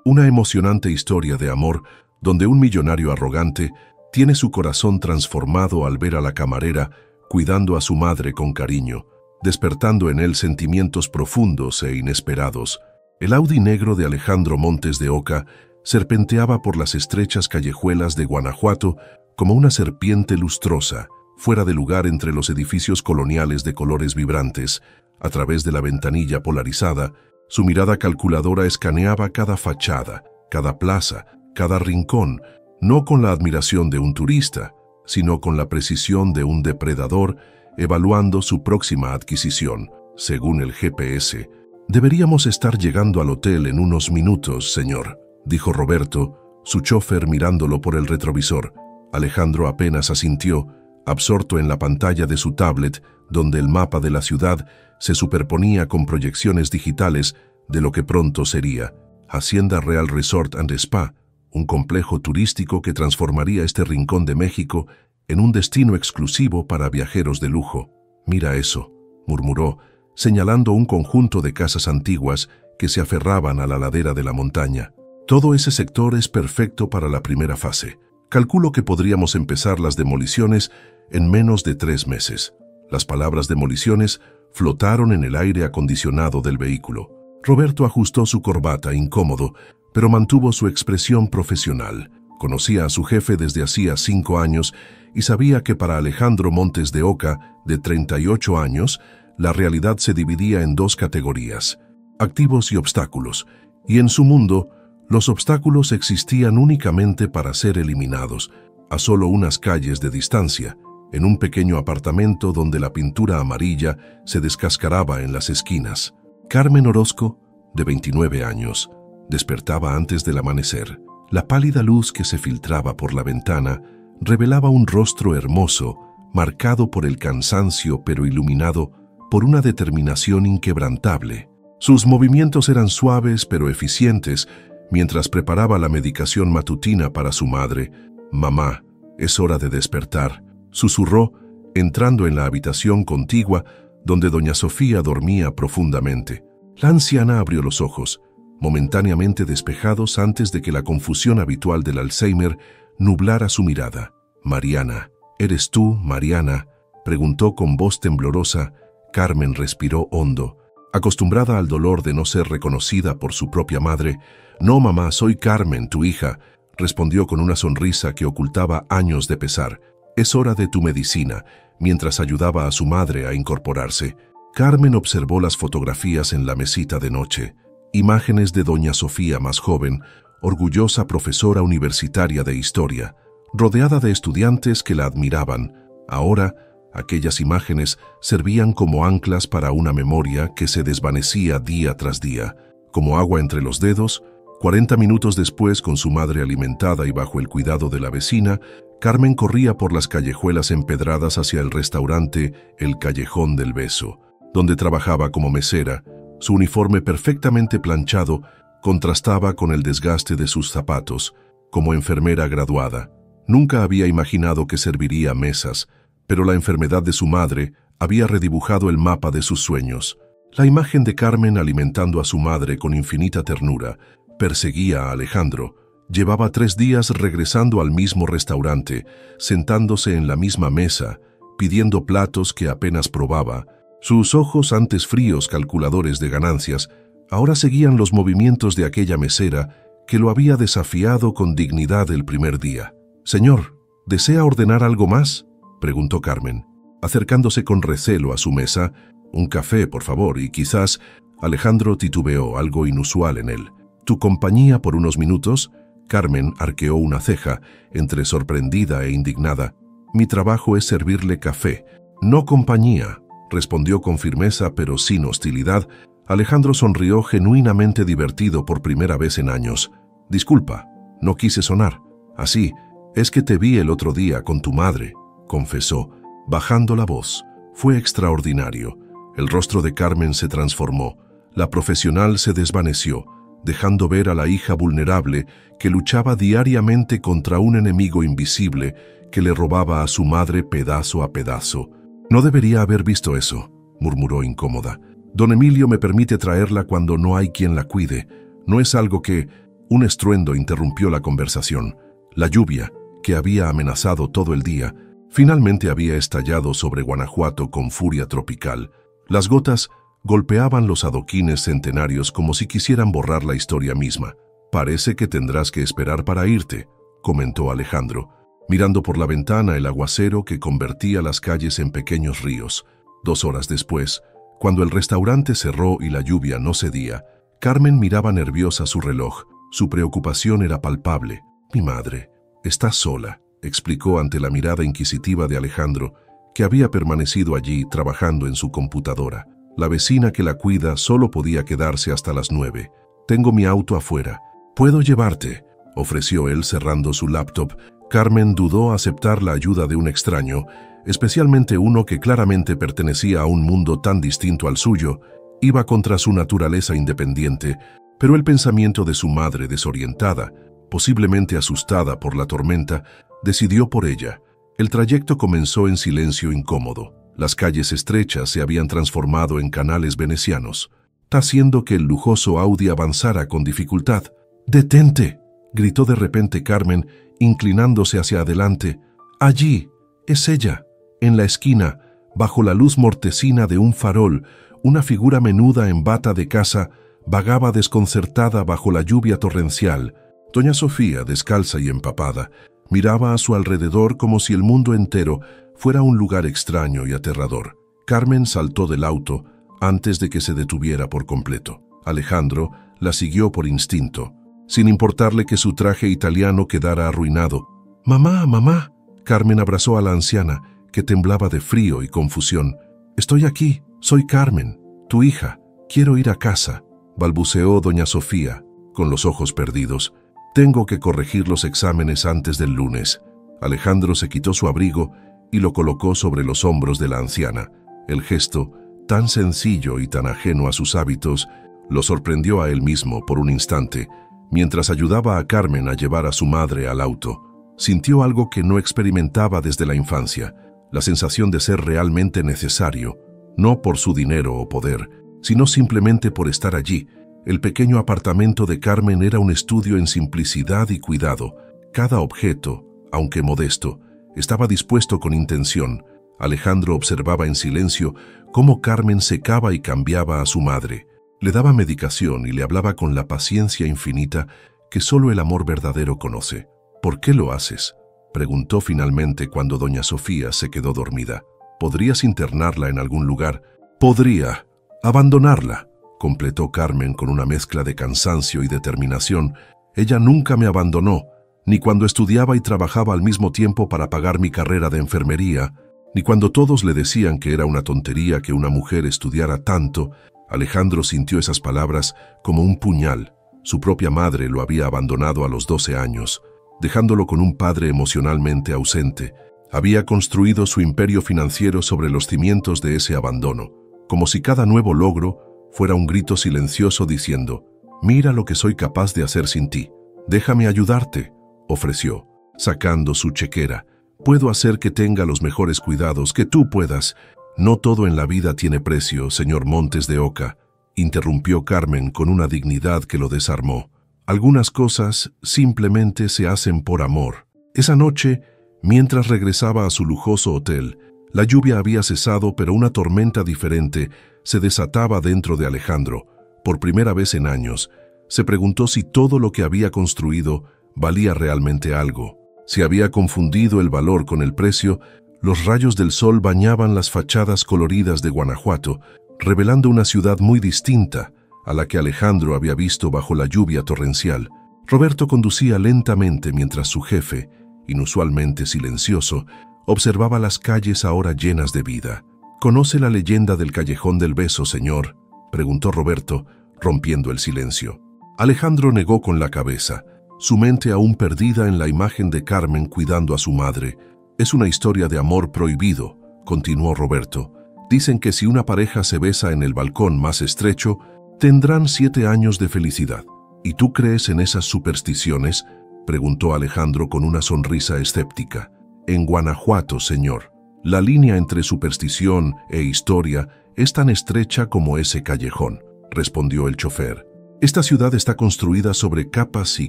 Una emocionante historia de amor donde un millonario arrogante tiene su corazón transformado al ver a la camarera cuidando a su madre con cariño, despertando en él sentimientos profundos e inesperados. El Audi negro de Alejandro Montes de Oca serpenteaba por las estrechas callejuelas de Guanajuato como una serpiente lustrosa, fuera de lugar entre los edificios coloniales de colores vibrantes. A través de la ventanilla polarizada, su mirada calculadora escaneaba cada fachada, cada plaza, cada rincón, no con la admiración de un turista, sino con la precisión de un depredador evaluando su próxima adquisición. Según el GPS, «Deberíamos estar llegando al hotel en unos minutos, señor», dijo Roberto, su chofer mirándolo por el retrovisor. Alejandro apenas asintió, absorto en la pantalla de su tablet, donde el mapa de la ciudad se superponía con proyecciones digitales de lo que pronto sería Hacienda Real Resort and Spa, un complejo turístico que transformaría este rincón de México en un destino exclusivo para viajeros de lujo. «Mira eso», murmuró, señalando un conjunto de casas antiguas que se aferraban a la ladera de la montaña. «Todo ese sector es perfecto para la primera fase. Calculo que podríamos empezar las demoliciones en menos de 3 meses». Las palabras demoliciones flotaron en el aire acondicionado del vehículo. Roberto ajustó su corbata incómodo, pero mantuvo su expresión profesional. Conocía a su jefe desde hacía 5 años y sabía que para Alejandro Montes de Oca, de 38 años, la realidad se dividía en 2 categorías: activos y obstáculos, y en su mundo, los obstáculos existían únicamente para ser eliminados, a solo unas calles de distancia, en un pequeño apartamento donde la pintura amarilla se descascaraba en las esquinas. Carmen Orozco, de 29 años, despertaba antes del amanecer. La pálida luz que se filtraba por la ventana revelaba un rostro hermoso, marcado por el cansancio pero iluminado por una determinación inquebrantable. Sus movimientos eran suaves pero eficientes mientras preparaba la medicación matutina para su madre. «Mamá, es hora de despertar», susurró, entrando en la habitación contigua donde doña Sofía dormía profundamente. La anciana abrió los ojos, momentáneamente despejados antes de que la confusión habitual del Alzheimer nublara su mirada. «Mariana, ¿eres tú, Mariana?», preguntó con voz temblorosa. Carmen respiró hondo, acostumbrada al dolor de no ser reconocida por su propia madre. «No, mamá, soy Carmen, tu hija», respondió con una sonrisa que ocultaba años de pesar. «Es hora de tu medicina», mientras ayudaba a su madre a incorporarse. Carmen observó las fotografías en la mesita de noche, imágenes de doña Sofía más joven, orgullosa profesora universitaria de historia, rodeada de estudiantes que la admiraban. Ahora, aquellas imágenes servían como anclas para una memoria que se desvanecía día tras día. Como agua entre los dedos, 40 minutos después, con su madre alimentada y bajo el cuidado de la vecina, Carmen corría por las callejuelas empedradas hacia el restaurante El Callejón del Beso, donde trabajaba como mesera. Su uniforme perfectamente planchado contrastaba con el desgaste de sus zapatos. Como enfermera graduada, nunca había imaginado que serviría mesas, pero la enfermedad de su madre había redibujado el mapa de sus sueños. La imagen de Carmen alimentando a su madre con infinita ternura perseguía a Alejandro. Llevaba 3 días regresando al mismo restaurante, sentándose en la misma mesa, pidiendo platos que apenas probaba. Sus ojos, antes fríos calculadores de ganancias, ahora seguían los movimientos de aquella mesera que lo había desafiado con dignidad el primer día. «Señor, ¿desea ordenar algo más?», preguntó Carmen, acercándose con recelo a su mesa. «Un café, por favor», y quizás Alejandro titubeó, algo inusual en él. «¿Tu compañía por unos minutos?». Carmen arqueó una ceja, entre sorprendida e indignada. «Mi trabajo es servirle café, no compañía», respondió con firmeza pero sin hostilidad. Alejandro sonrió, genuinamente divertido por primera vez en años. «Disculpa, no quise sonar. Así, es que te vi el otro día con tu madre», confesó, bajando la voz. Fue extraordinario. El rostro de Carmen se transformó. La profesional se desvaneció, dejando ver a la hija vulnerable que luchaba diariamente contra un enemigo invisible que le robaba a su madre pedazo a pedazo. «No debería haber visto eso», murmuró incómoda. «Don Emilio me permite traerla cuando no hay quien la cuide. No es algo que...» Un estruendo interrumpió la conversación. La lluvia, que había amenazado todo el día, finalmente había estallado sobre Guanajuato con furia tropical. Las gotas golpeaban los adoquines centenarios como si quisieran borrar la historia misma. «Parece que tendrás que esperar para irte», comentó Alejandro, mirando por la ventana el aguacero que convertía las calles en pequeños ríos. 2 horas después, cuando el restaurante cerró y la lluvia no cedía, Carmen miraba nerviosa su reloj. Su preocupación era palpable. «Mi madre está sola», explicó ante la mirada inquisitiva de Alejandro, que había permanecido allí trabajando en su computadora. «La vecina que la cuida solo podía quedarse hasta las 9. Tengo mi auto afuera. ¿Puedo llevarte?», ofreció él cerrando su laptop. Carmen dudó aceptar la ayuda de un extraño, especialmente uno que claramente pertenecía a un mundo tan distinto al suyo. Iba contra su naturaleza independiente, pero el pensamiento de su madre, desorientada, posiblemente asustada por la tormenta, decidió por ella. El trayecto comenzó en silencio incómodo. Las calles estrechas se habían transformado en canales venecianos, haciendo que el lujoso Audi avanzara con dificultad. «¡Detente!», gritó de repente Carmen, inclinándose hacia adelante. «Allí, es ella». En la esquina, bajo la luz mortecina de un farol, una figura menuda en bata de casa vagaba desconcertada bajo la lluvia torrencial. Doña Sofía, descalza y empapada, miraba a su alrededor como si el mundo entero fuera un lugar extraño y aterrador. Carmen saltó del auto antes de que se detuviera por completo. Alejandro la siguió por instinto, sin importarle que su traje italiano quedara arruinado. «¡Mamá, mamá!», Carmen abrazó a la anciana, que temblaba de frío y confusión. «Estoy aquí, soy Carmen, tu hija. Quiero ir a casa», balbuceó doña Sofía, con los ojos perdidos. «Tengo que corregir los exámenes antes del lunes». Alejandro se quitó su abrigo y lo colocó sobre los hombros de la anciana. El gesto, tan sencillo y tan ajeno a sus hábitos, lo sorprendió a él mismo por un instante. Mientras ayudaba a Carmen a llevar a su madre al auto, sintió algo que no experimentaba desde la infancia, la sensación de ser realmente necesario, no por su dinero o poder, sino simplemente por estar allí. El pequeño apartamento de Carmen era un estudio en simplicidad y cuidado. Cada objeto, aunque modesto, estaba dispuesto con intención. Alejandro observaba en silencio cómo Carmen secaba y cambiaba a su madre. Le daba medicación y le hablaba con la paciencia infinita que solo el amor verdadero conoce. «¿Por qué lo haces?», preguntó finalmente cuando doña Sofía se quedó dormida. «¿Podrías internarla en algún lugar?». «Podría abandonarla», completó Carmen con una mezcla de cansancio y determinación. «Ella nunca me abandonó, ni cuando estudiaba y trabajaba al mismo tiempo para pagar mi carrera de enfermería, ni cuando todos le decían que era una tontería que una mujer estudiara tanto». Alejandro sintió esas palabras como un puñal. Su propia madre lo había abandonado a los 12 años, dejándolo con un padre emocionalmente ausente. Había construido su imperio financiero sobre los cimientos de ese abandono, como si cada nuevo logro fuera un grito silencioso diciendo: «Mira lo que soy capaz de hacer sin ti. Déjame ayudarte», ofreció, sacando su chequera. «Puedo hacer que tenga los mejores cuidados que tú puedas». «No todo en la vida tiene precio, señor Montes de Oca», interrumpió Carmen con una dignidad que lo desarmó. «Algunas cosas simplemente se hacen por amor». Esa noche, mientras regresaba a su lujoso hotel, la lluvia había cesado, pero una tormenta diferente se desataba dentro de Alejandro. Por primera vez en años, se preguntó si todo lo que había construido valía realmente algo. Si había confundido el valor con el precio. Los rayos del sol bañaban las fachadas coloridas de Guanajuato, revelando una ciudad muy distinta a la que Alejandro había visto bajo la lluvia torrencial. Roberto conducía lentamente mientras su jefe, inusualmente silencioso, observaba las calles ahora llenas de vida. «¿Conoce la leyenda del Callejón del Beso, señor?», preguntó Roberto, rompiendo el silencio. Alejandro negó con la cabeza, su mente aún perdida en la imagen de Carmen cuidando a su madre. «Es una historia de amor prohibido», continuó Roberto. «Dicen que si una pareja se besa en el balcón más estrecho, tendrán 7 años de felicidad». «¿Y tú crees en esas supersticiones?», preguntó Alejandro con una sonrisa escéptica. «En Guanajuato, señor. La línea entre superstición e historia es tan estrecha como ese callejón», respondió el chofer. Esta ciudad está construida sobre capas y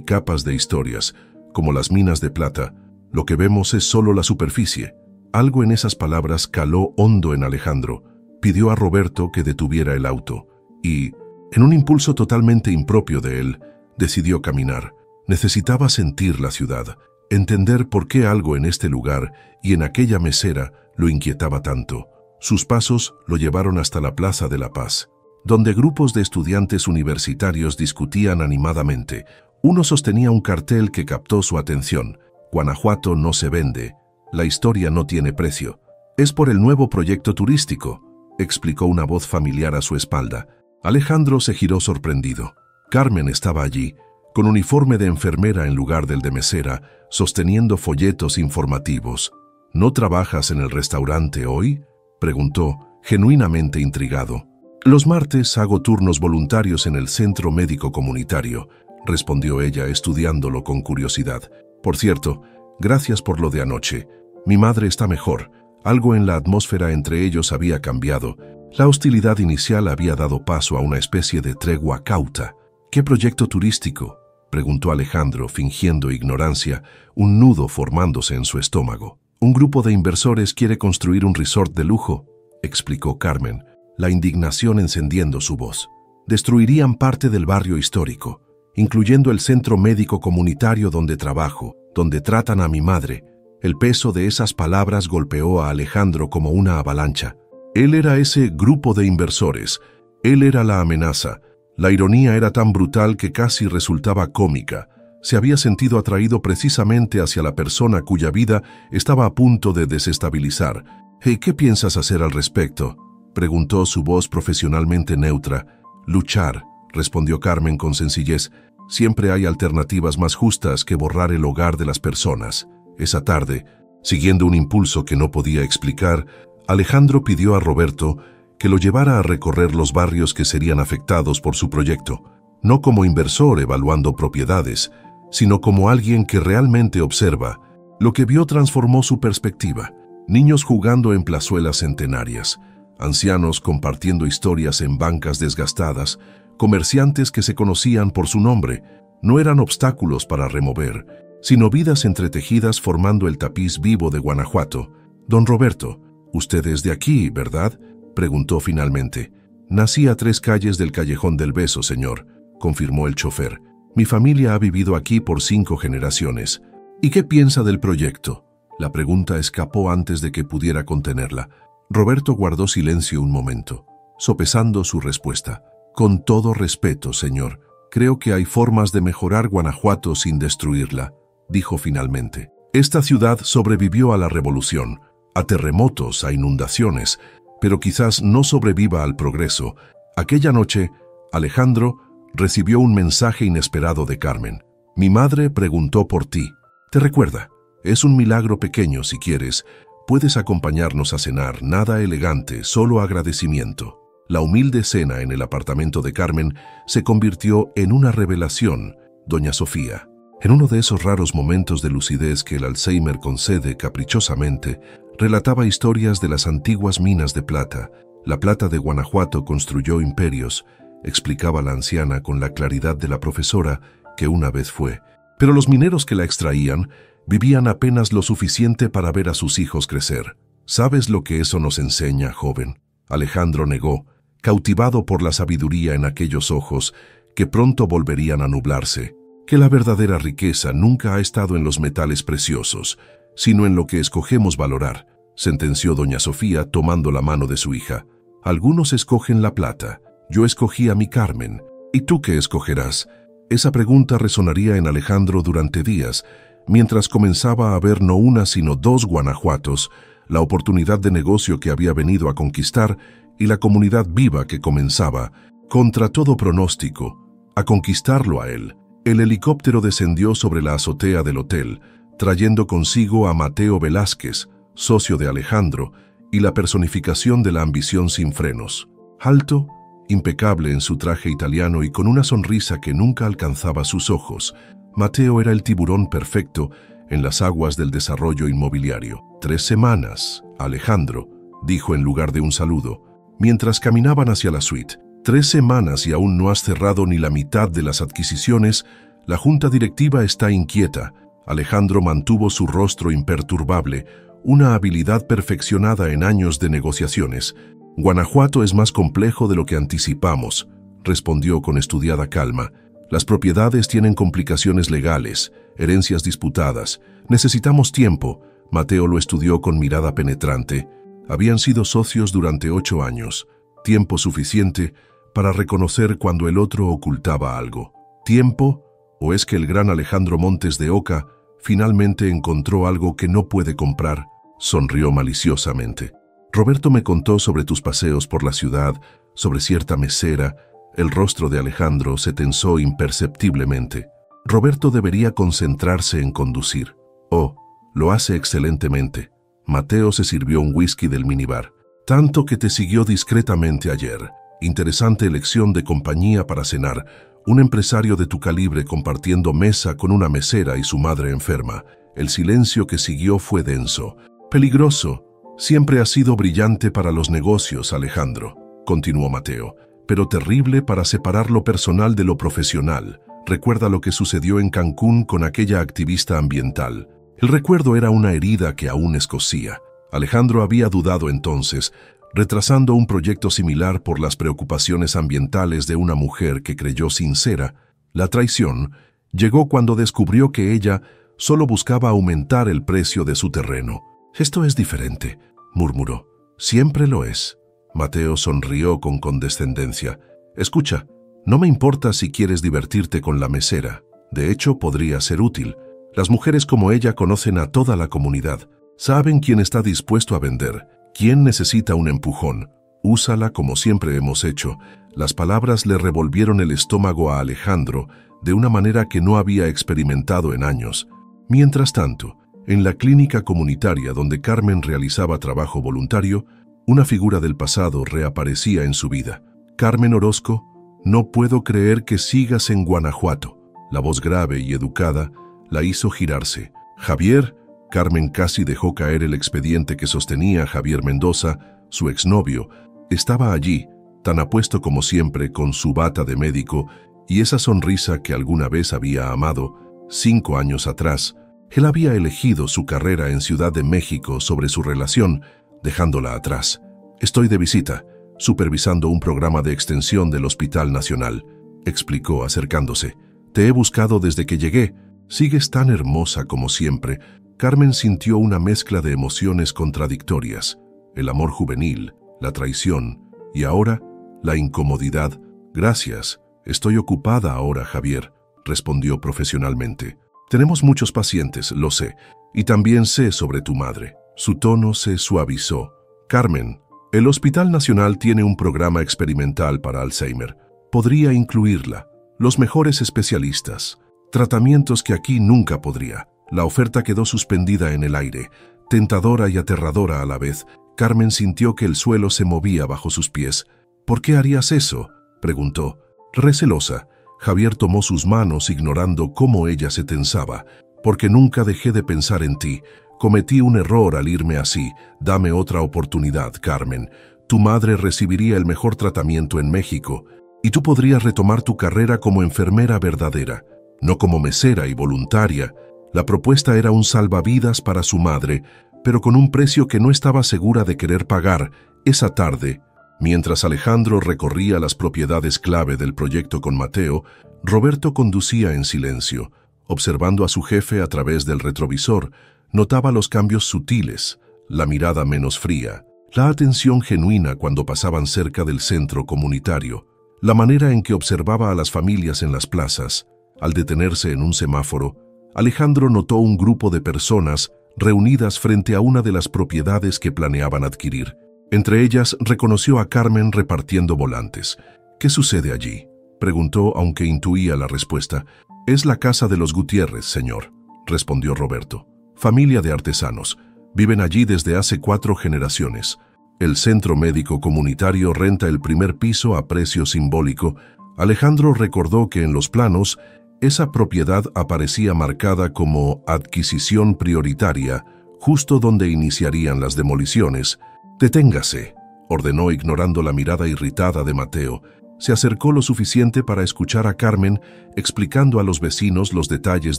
capas de historias, como las minas de plata. Lo que vemos es solo la superficie. Algo en esas palabras caló hondo en Alejandro. Pidió a Roberto que detuviera el auto y, en un impulso totalmente impropio de él, decidió caminar. Necesitaba sentir la ciudad, entender por qué algo en este lugar y en aquella mesera lo inquietaba tanto. Sus pasos lo llevaron hasta la Plaza de la Paz, donde grupos de estudiantes universitarios discutían animadamente. Uno sostenía un cartel que captó su atención: Guanajuato no se vende, la historia no tiene precio. Es por el nuevo proyecto turístico, explicó una voz familiar a su espalda. Alejandro se giró sorprendido. Carmen estaba allí, con uniforme de enfermera en lugar del de mesera, sosteniendo folletos informativos. ¿No trabajas en el restaurante hoy?, preguntó, genuinamente intrigado. Los martes hago turnos voluntarios en el centro médico comunitario, respondió ella, estudiándolo con curiosidad. Por cierto, gracias por lo de anoche. Mi madre está mejor. Algo en la atmósfera entre ellos había cambiado. La hostilidad inicial había dado paso a una especie de tregua cauta. ¿Qué proyecto turístico?, preguntó Alejandro, fingiendo ignorancia, un nudo formándose en su estómago. Un grupo de inversores quiere construir un resort de lujo, explicó Carmen, la indignación encendiendo su voz. Destruirían parte del barrio histórico, incluyendo el centro médico comunitario donde trabajo, donde tratan a mi madre. El peso de esas palabras golpeó a Alejandro como una avalancha. Él era ese grupo de inversores. Él era la amenaza. La ironía era tan brutal que casi resultaba cómica. Se había sentido atraído precisamente hacia la persona cuya vida estaba a punto de desestabilizar. «¿Y qué piensas hacer al respecto?», preguntó su voz profesionalmente neutra. «Luchar», respondió Carmen con sencillez. «Siempre hay alternativas más justas que borrar el hogar de las personas». Esa tarde, siguiendo un impulso que no podía explicar, Alejandro pidió a Roberto que lo llevara a recorrer los barrios que serían afectados por su proyecto, no como inversor evaluando propiedades, sino como alguien que realmente observa. Lo que vio transformó su perspectiva. Niños jugando en plazuelas centenarias, ancianos compartiendo historias en bancas desgastadas, comerciantes que se conocían por su nombre. No eran obstáculos para remover, sino vidas entretejidas formando el tapiz vivo de Guanajuato. «Don Roberto, usted es de aquí, ¿verdad?», preguntó finalmente. «Nací a 3 calles del Callejón del Beso, señor», confirmó el chofer. «Mi familia ha vivido aquí por 5 generaciones». «¿Y qué piensa del proyecto?». La pregunta escapó antes de que pudiera contenerla. Roberto guardó silencio un momento, sopesando su respuesta. «Con todo respeto, señor, creo que hay formas de mejorar Guanajuato sin destruirla», dijo finalmente. «Esta ciudad sobrevivió a la revolución, a terremotos, a inundaciones, pero quizás no sobreviva al progreso». Aquella noche, Alejandro recibió un mensaje inesperado de Carmen. «Mi madre preguntó por ti. ¿Te recuerda? Es un milagro pequeño si quieres. Puedes acompañarnos a cenar, nada elegante, solo agradecimiento». La humilde cena en el apartamento de Carmen se convirtió en una revelación. Doña Sofía, en uno de esos raros momentos de lucidez que el Alzheimer concede caprichosamente, relataba historias de las antiguas minas de plata. La plata de Guanajuato construyó imperios, explicaba la anciana con la claridad de la profesora que una vez fue. Pero los mineros que la extraían vivían apenas lo suficiente para ver a sus hijos crecer. «¿Sabes lo que eso nos enseña, joven?». Alejandro negó, cautivado por la sabiduría en aquellos ojos que pronto volverían a nublarse. «Que la verdadera riqueza nunca ha estado en los metales preciosos, sino en lo que escogemos valorar», sentenció doña Sofía tomando la mano de su hija. «Algunos escogen la plata, yo escogí a mi Carmen. ¿Y tú qué escogerás?». Esa pregunta resonaría en Alejandro durante días, mientras comenzaba a ver no una sino 2 Guanajuatos, la oportunidad de negocio que había venido a conquistar y la comunidad viva que comenzaba, contra todo pronóstico, a conquistarlo a él. El helicóptero descendió sobre la azotea del hotel, trayendo consigo a Mateo Velázquez, socio de Alejandro, y la personificación de la ambición sin frenos. Alto, impecable en su traje italiano y con una sonrisa que nunca alcanzaba sus ojos, Mateo era el tiburón perfecto en las aguas del desarrollo inmobiliario. «3 semanas, Alejandro», dijo en lugar de un saludo, mientras caminaban hacia la suite. 3 semanas y aún no has cerrado ni la mitad de las adquisiciones. La junta directiva está inquieta. Alejandro mantuvo su rostro imperturbable, una habilidad perfeccionada en años de negociaciones. Guanajuato es más complejo de lo que anticipamos, respondió con estudiada calma. Las propiedades tienen complicaciones legales, herencias disputadas. Necesitamos tiempo. Mateo lo estudió con mirada penetrante. Habían sido socios durante 8 años. Tiempo suficiente para reconocer cuando el otro ocultaba algo. ¿Tiempo? ¿O es que el gran Alejandro Montes de Oca finalmente encontró algo que no puede comprar? Sonrió maliciosamente. Roberto me contó sobre tus paseos por la ciudad, sobre cierta mesera. El rostro de Alejandro se tensó imperceptiblemente. Roberto debería concentrarse en conducir. Oh, lo hace excelentemente. Mateo se sirvió un whisky del minibar. Tanto que te siguió discretamente ayer. Interesante elección de compañía para cenar. Un empresario de tu calibre compartiendo mesa con una mesera y su madre enferma. El silencio que siguió fue denso. Peligroso. Siempre has sido brillante para los negocios, Alejandro, continuó Mateo, pero terrible para separar lo personal de lo profesional. Recuerda lo que sucedió en Cancún con aquella activista ambiental. El recuerdo era una herida que aún escocía. Alejandro había dudado entonces, retrasando un proyecto similar por las preocupaciones ambientales de una mujer que creyó sincera. La traición llegó cuando descubrió que ella solo buscaba aumentar el precio de su terreno. Esto es diferente, murmuró. Siempre lo es. Mateo sonrió con condescendencia. Escucha, no me importa si quieres divertirte con la mesera. De hecho, podría ser útil. Las mujeres como ella conocen a toda la comunidad. Saben quién está dispuesto a vender, quién necesita un empujón. Úsala como siempre hemos hecho. Las palabras le revolvieron el estómago a Alejandro de una manera que no había experimentado en años. Mientras tanto, en la clínica comunitaria donde Carmen realizaba trabajo voluntario, una figura del pasado reaparecía en su vida. Carmen Orozco, no puedo creer que sigas en Guanajuato. La voz grave y educada la hizo girarse. Javier, Carmen casi dejó caer el expediente que sostenía Javier Mendoza, su exnovio, estaba allí, tan apuesto como siempre, con su bata de médico y esa sonrisa que alguna vez había amado. 5 años atrás, él había elegido su carrera en Ciudad de México sobre su relación, dejándola atrás. Estoy de visita, supervisando un programa de extensión del Hospital Nacional, explicó acercándose. Te he buscado desde que llegué. Sigues tan hermosa como siempre. Carmen sintió una mezcla de emociones contradictorias. El amor juvenil, la traición y ahora la incomodidad. Gracias, estoy ocupada ahora, Javier, respondió profesionalmente. Tenemos muchos pacientes, lo sé, y también sé sobre tu madre. Su tono se suavizó. Carmen, el Hospital Nacional tiene un programa experimental para Alzheimer. Podría incluirla. Los mejores especialistas. Tratamientos que aquí nunca podría. La oferta quedó suspendida en el aire, tentadora y aterradora a la vez. Carmen sintió que el suelo se movía bajo sus pies. ¿Por qué harías eso?, preguntó. Recelosa, Javier tomó sus manos ignorando cómo ella se tensaba. Porque nunca dejé de pensar en ti. Cometí un error al irme así. Dame otra oportunidad, Carmen. Tu madre recibiría el mejor tratamiento en México y tú podrías retomar tu carrera como enfermera verdadera, no como mesera y voluntaria. La propuesta era un salvavidas para su madre, pero con un precio que no estaba segura de querer pagar. Esa tarde, mientras Alejandro recorría las propiedades clave del proyecto con Mateo, Roberto conducía en silencio. Observando a su jefe a través del retrovisor, notaba los cambios sutiles, la mirada menos fría, la atención genuina cuando pasaban cerca del centro comunitario, la manera en que observaba a las familias en las plazas. Al detenerse en un semáforo, Alejandro notó un grupo de personas reunidas frente a una de las propiedades que planeaban adquirir. Entre ellas reconoció a Carmen repartiendo volantes. ¿Qué sucede allí?, preguntó, aunque intuía la respuesta. Es la casa de los Gutiérrez, señor, respondió Roberto. Familia de artesanos. Viven allí desde hace 4 generaciones. El centro médico comunitario renta el primer piso a precio simbólico. Alejandro recordó que en los planos esa propiedad aparecía marcada como adquisición prioritaria, justo donde iniciarían las demoliciones. Deténgase, ordenó ignorando la mirada irritada de Mateo. Se acercó lo suficiente para escuchar a Carmen explicando a los vecinos los detalles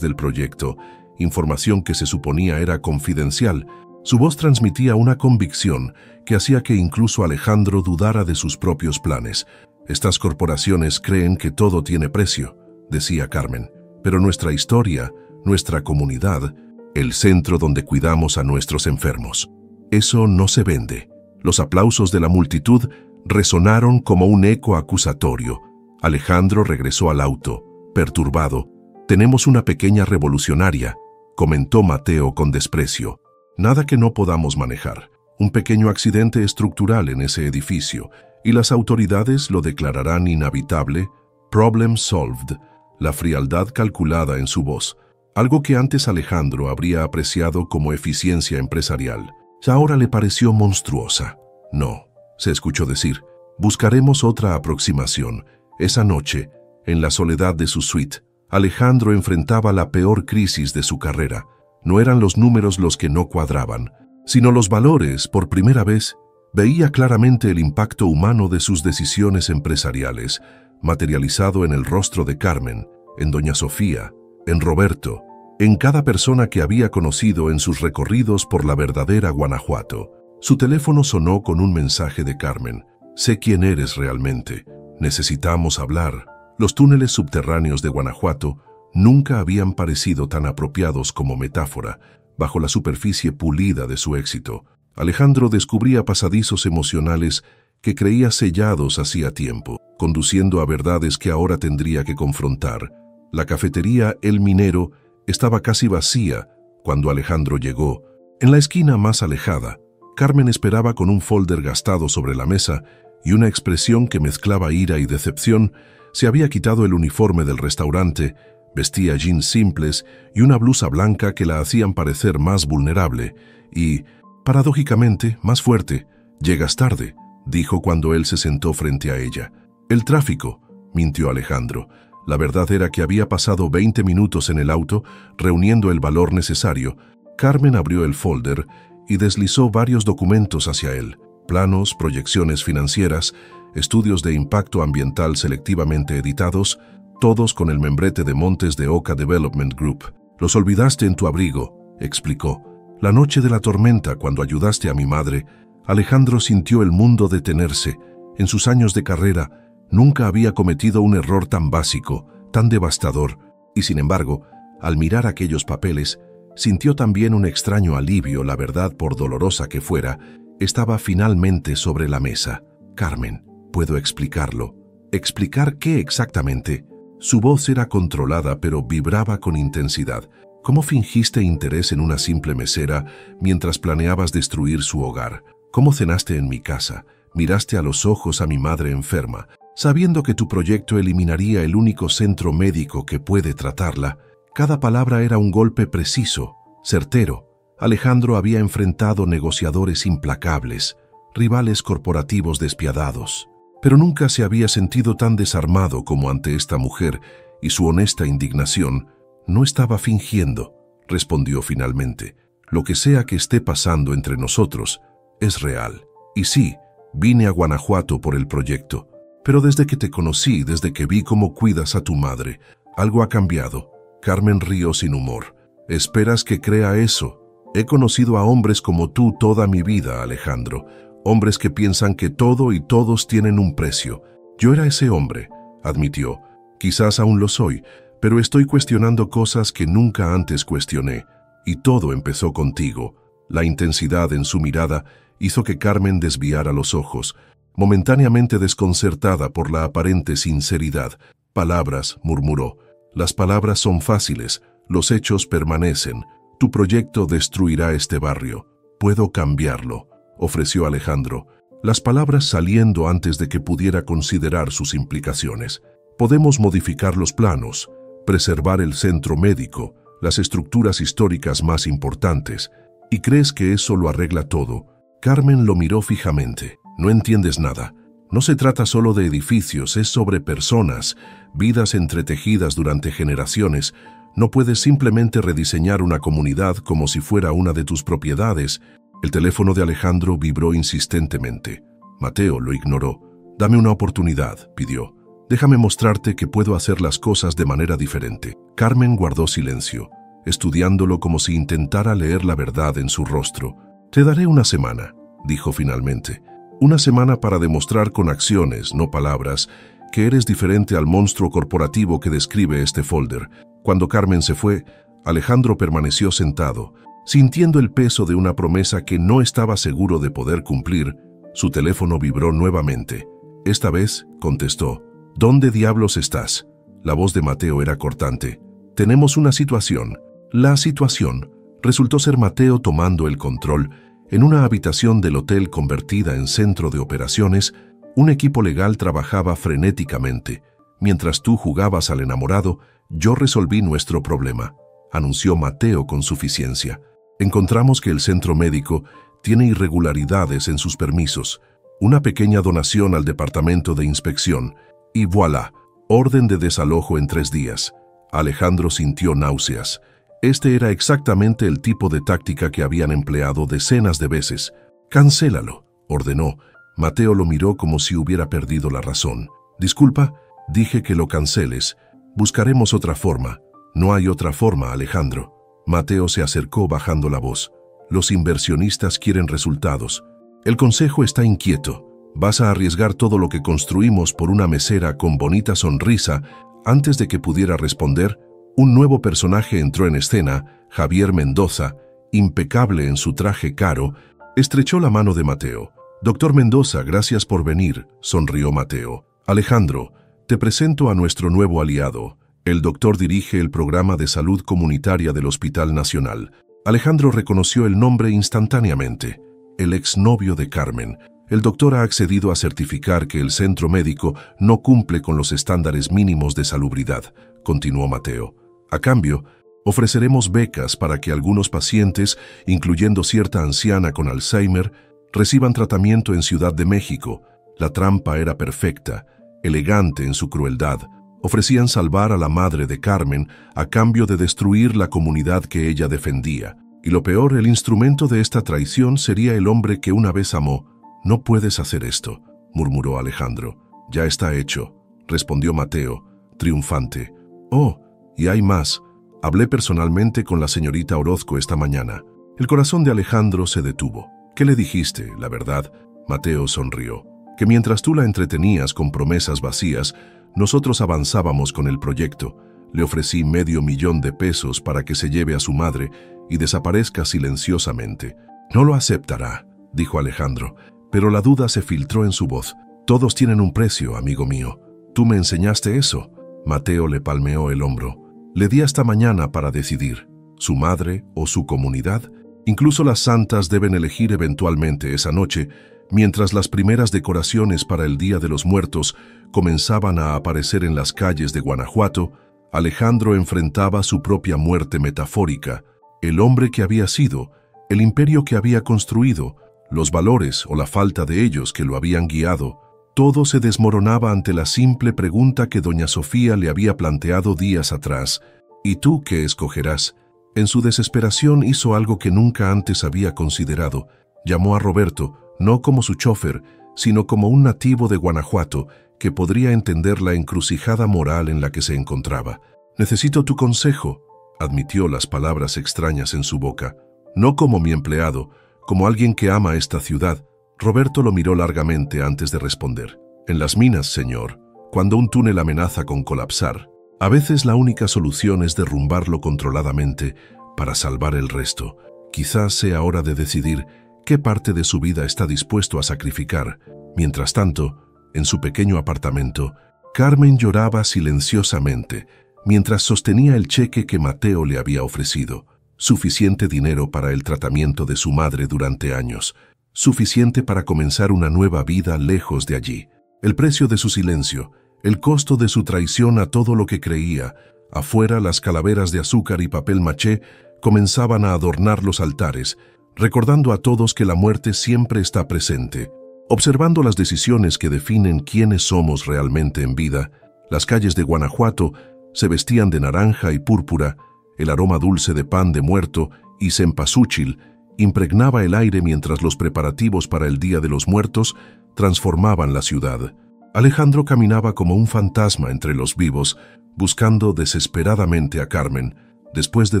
del proyecto, información que se suponía era confidencial. Su voz transmitía una convicción que hacía que incluso Alejandro dudara de sus propios planes. «Estas corporaciones creen que todo tiene precio», decía Carmen, «pero nuestra historia, nuestra comunidad, el centro donde cuidamos a nuestros enfermos, eso no se vende». Los aplausos de la multitud resonaron como un eco acusatorio. Alejandro regresó al auto, perturbado. «Tenemos una pequeña revolucionaria», comentó Mateo con desprecio. «Nada que no podamos manejar. Un pequeño accidente estructural en ese edificio, y las autoridades lo declararán inhabitable. Problem solved». La frialdad calculada en su voz, algo que antes Alejandro habría apreciado como eficiencia empresarial, ahora le pareció monstruosa. «No», se escuchó decir, «buscaremos otra aproximación». Esa noche, en la soledad de su suite, Alejandro enfrentaba la peor crisis de su carrera. No eran los números los que no cuadraban, sino los valores. Por primera vez, veía claramente el impacto humano de sus decisiones empresariales, materializado en el rostro de Carmen, en doña Sofía, en Roberto, en cada persona que había conocido en sus recorridos por la verdadera Guanajuato. Su teléfono sonó con un mensaje de Carmen. «Sé quién eres realmente. Necesitamos hablar». Los túneles subterráneos de Guanajuato nunca habían parecido tan apropiados como metáfora, bajo la superficie pulida de su éxito. Alejandro descubría pasadizos emocionales que creía sellados hacía tiempo, conduciendo a verdades que ahora tendría que confrontar. La cafetería El Minero estaba casi vacía cuando Alejandro llegó. En la esquina más alejada, Carmen esperaba con un folder gastado sobre la mesa y una expresión que mezclaba ira y decepción. Se había quitado el uniforme del restaurante, vestía jeans simples y una blusa blanca que la hacían parecer más vulnerable y, paradójicamente, más fuerte. «Llegas tarde», dijo cuando él se sentó frente a ella. «El tráfico», mintió Alejandro. La verdad era que había pasado 20 minutos en el auto, reuniendo el valor necesario. Carmen abrió el folder y deslizó varios documentos hacia él. Planos, proyecciones financieras, estudios de impacto ambiental selectivamente editados, todos con el membrete de Montes de Oca Development Group. «Los olvidaste en tu abrigo», explicó. «La noche de la tormenta, cuando ayudaste a mi madre». Alejandro sintió el mundo detenerse. En sus años de carrera, nunca había cometido un error tan básico, tan devastador, y sin embargo, al mirar aquellos papeles, sintió también un extraño alivio. La verdad, por dolorosa que fuera, estaba finalmente sobre la mesa. «Carmen, puedo explicarlo». «¿Explicar qué exactamente?» Su voz era controlada, pero vibraba con intensidad. «¿Cómo fingiste interés en una simple mesera mientras planeabas destruir su hogar? ¿Cómo cenaste en mi casa? Miraste a los ojos a mi madre enferma, sabiendo que tu proyecto eliminaría el único centro médico que puede tratarla». Cada palabra era un golpe preciso, certero. Alejandro había enfrentado negociadores implacables, rivales corporativos despiadados, pero nunca se había sentido tan desarmado como ante esta mujer, y su honesta indignación. «No estaba fingiendo», respondió finalmente. «Lo que sea que esté pasando entre nosotros es real. Y sí, vine a Guanajuato por el proyecto, pero desde que te conocí, desde que vi cómo cuidas a tu madre, algo ha cambiado». Carmen rió sin humor. «¿Esperas que crea eso? He conocido a hombres como tú toda mi vida, Alejandro. Hombres que piensan que todo y todos tienen un precio. Yo era ese hombre», admitió. «Quizás aún lo soy, pero estoy cuestionando cosas que nunca antes cuestioné. Y todo empezó contigo». La intensidad en su mirada hizo que Carmen desviara los ojos, momentáneamente desconcertada por la aparente sinceridad. «Palabras», murmuró. «Las palabras son fáciles, los hechos permanecen. Tu proyecto destruirá este barrio. Puedo cambiarlo», ofreció Alejandro, las palabras saliendo antes de que pudiera considerar sus implicaciones. «Podemos modificar los planos, preservar el centro médico, las estructuras históricas más importantes. ¿Y crees que eso lo arregla todo?» Carmen lo miró fijamente. «No entiendes nada. No se trata solo de edificios, es sobre personas, vidas entretejidas durante generaciones. No puedes simplemente rediseñar una comunidad como si fuera una de tus propiedades». El teléfono de Alejandro vibró insistentemente. Mateo lo ignoró. Dame una oportunidad, pidió. Déjame mostrarte que puedo hacer las cosas de manera diferente. Carmen guardó silencio, estudiándolo como si intentara leer la verdad en su rostro. Te daré una semana, dijo finalmente. Una semana para demostrar con acciones, no palabras, que eres diferente al monstruo corporativo que describe este folder. Cuando Carmen se fue, Alejandro permaneció sentado, sintiendo el peso de una promesa que no estaba seguro de poder cumplir. Su teléfono vibró nuevamente. Esta vez contestó. ¿Dónde diablos estás? La voz de Mateo era cortante. Tenemos una situación. La situación resultó ser Mateo tomando el control. En una habitación del hotel convertida en centro de operaciones, un equipo legal trabajaba frenéticamente. Mientras tú jugabas al enamorado, yo resolví nuestro problema, anunció Mateo con suficiencia. Encontramos que el centro médico tiene irregularidades en sus permisos, una pequeña donación al departamento de inspección, y voilà, orden de desalojo en 3 días. Alejandro sintió náuseas. Este era exactamente el tipo de táctica que habían empleado decenas de veces. «Cancélalo», ordenó. Mateo lo miró como si hubiera perdido la razón. «Disculpa, dije que lo canceles. Buscaremos otra forma». «No hay otra forma, Alejandro». Mateo se acercó bajando la voz. «Los inversionistas quieren resultados. El consejo está inquieto. Vas a arriesgar todo lo que construimos por una mesera con bonita sonrisa». Antes de que pudiera responder, un nuevo personaje entró en escena, Javier Mendoza, impecable en su traje caro, estrechó la mano de Mateo. «Doctor Mendoza, gracias por venir», sonrió Mateo. «Alejandro, te presento a nuestro nuevo aliado. El doctor dirige el programa de salud comunitaria del Hospital Nacional». Alejandro reconoció el nombre instantáneamente. El exnovio de Carmen. El doctor ha accedido a certificar que el centro médico no cumple con los estándares mínimos de salubridad, continuó Mateo. A cambio, ofreceremos becas para que algunos pacientes, incluyendo cierta anciana con Alzheimer, reciban tratamiento en Ciudad de México. La trampa era perfecta, elegante en su crueldad. Ofrecían salvar a la madre de Carmen a cambio de destruir la comunidad que ella defendía. Y lo peor, el instrumento de esta traición sería el hombre que una vez amó. «No puedes hacer esto», murmuró Alejandro. «Ya está hecho», respondió Mateo, triunfante. «Oh, y hay más. Hablé personalmente con la señorita Orozco esta mañana». El corazón de Alejandro se detuvo. «¿Qué le dijiste, la verdad?» Mateo sonrió. «Que mientras tú la entretenías con promesas vacías, nosotros avanzábamos con el proyecto. Le ofrecí $500,000 para que se lleve a su madre y desaparezca silenciosamente». «No lo aceptará», dijo Alejandro. Pero la duda se filtró en su voz. «Todos tienen un precio, amigo mío. ¿Tú me enseñaste eso?» Mateo le palmeó el hombro. «Le di hasta mañana para decidir. ¿Su madre o su comunidad? Incluso las santas deben elegir eventualmente esa noche, mientras las primeras decoraciones para el Día de los Muertos comenzaban a aparecer en las calles de Guanajuato. Alejandro enfrentaba su propia muerte metafórica, el hombre que había sido, el imperio que había construido, los valores o la falta de ellos que lo habían guiado. Todo se desmoronaba ante la simple pregunta que doña Sofía le había planteado días atrás. ¿Y tú qué escogerás? En su desesperación hizo algo que nunca antes había considerado. Llamó a Roberto, no como su chofer, sino como un nativo de Guanajuato que podría entender la encrucijada moral en la que se encontraba. «Necesito tu consejo», admitió las palabras extrañas en su boca. «No como mi empleado, como alguien que ama esta ciudad». Roberto lo miró largamente antes de responder. «En las minas, señor, cuando un túnel amenaza con colapsar, a veces la única solución es derrumbarlo controladamente para salvar el resto. Quizás sea hora de decidir qué parte de su vida está dispuesto a sacrificar». Mientras tanto, en su pequeño apartamento, Carmen lloraba silenciosamente mientras sostenía el cheque que Mateo le había ofrecido. Suficiente dinero para el tratamiento de su madre durante años, suficiente para comenzar una nueva vida lejos de allí. El precio de su silencio, el costo de su traición a todo lo que creía. Afuera, las calaveras de azúcar y papel maché comenzaban a adornar los altares, recordando a todos que la muerte siempre está presente. Observando las decisiones que definen quiénes somos realmente en vida, las calles de Guanajuato se vestían de naranja y púrpura. El aroma dulce de pan de muerto y cempasúchil impregnaba el aire mientras los preparativos para el Día de los Muertos transformaban la ciudad. Alejandro caminaba como un fantasma entre los vivos, buscando desesperadamente a Carmen. Después de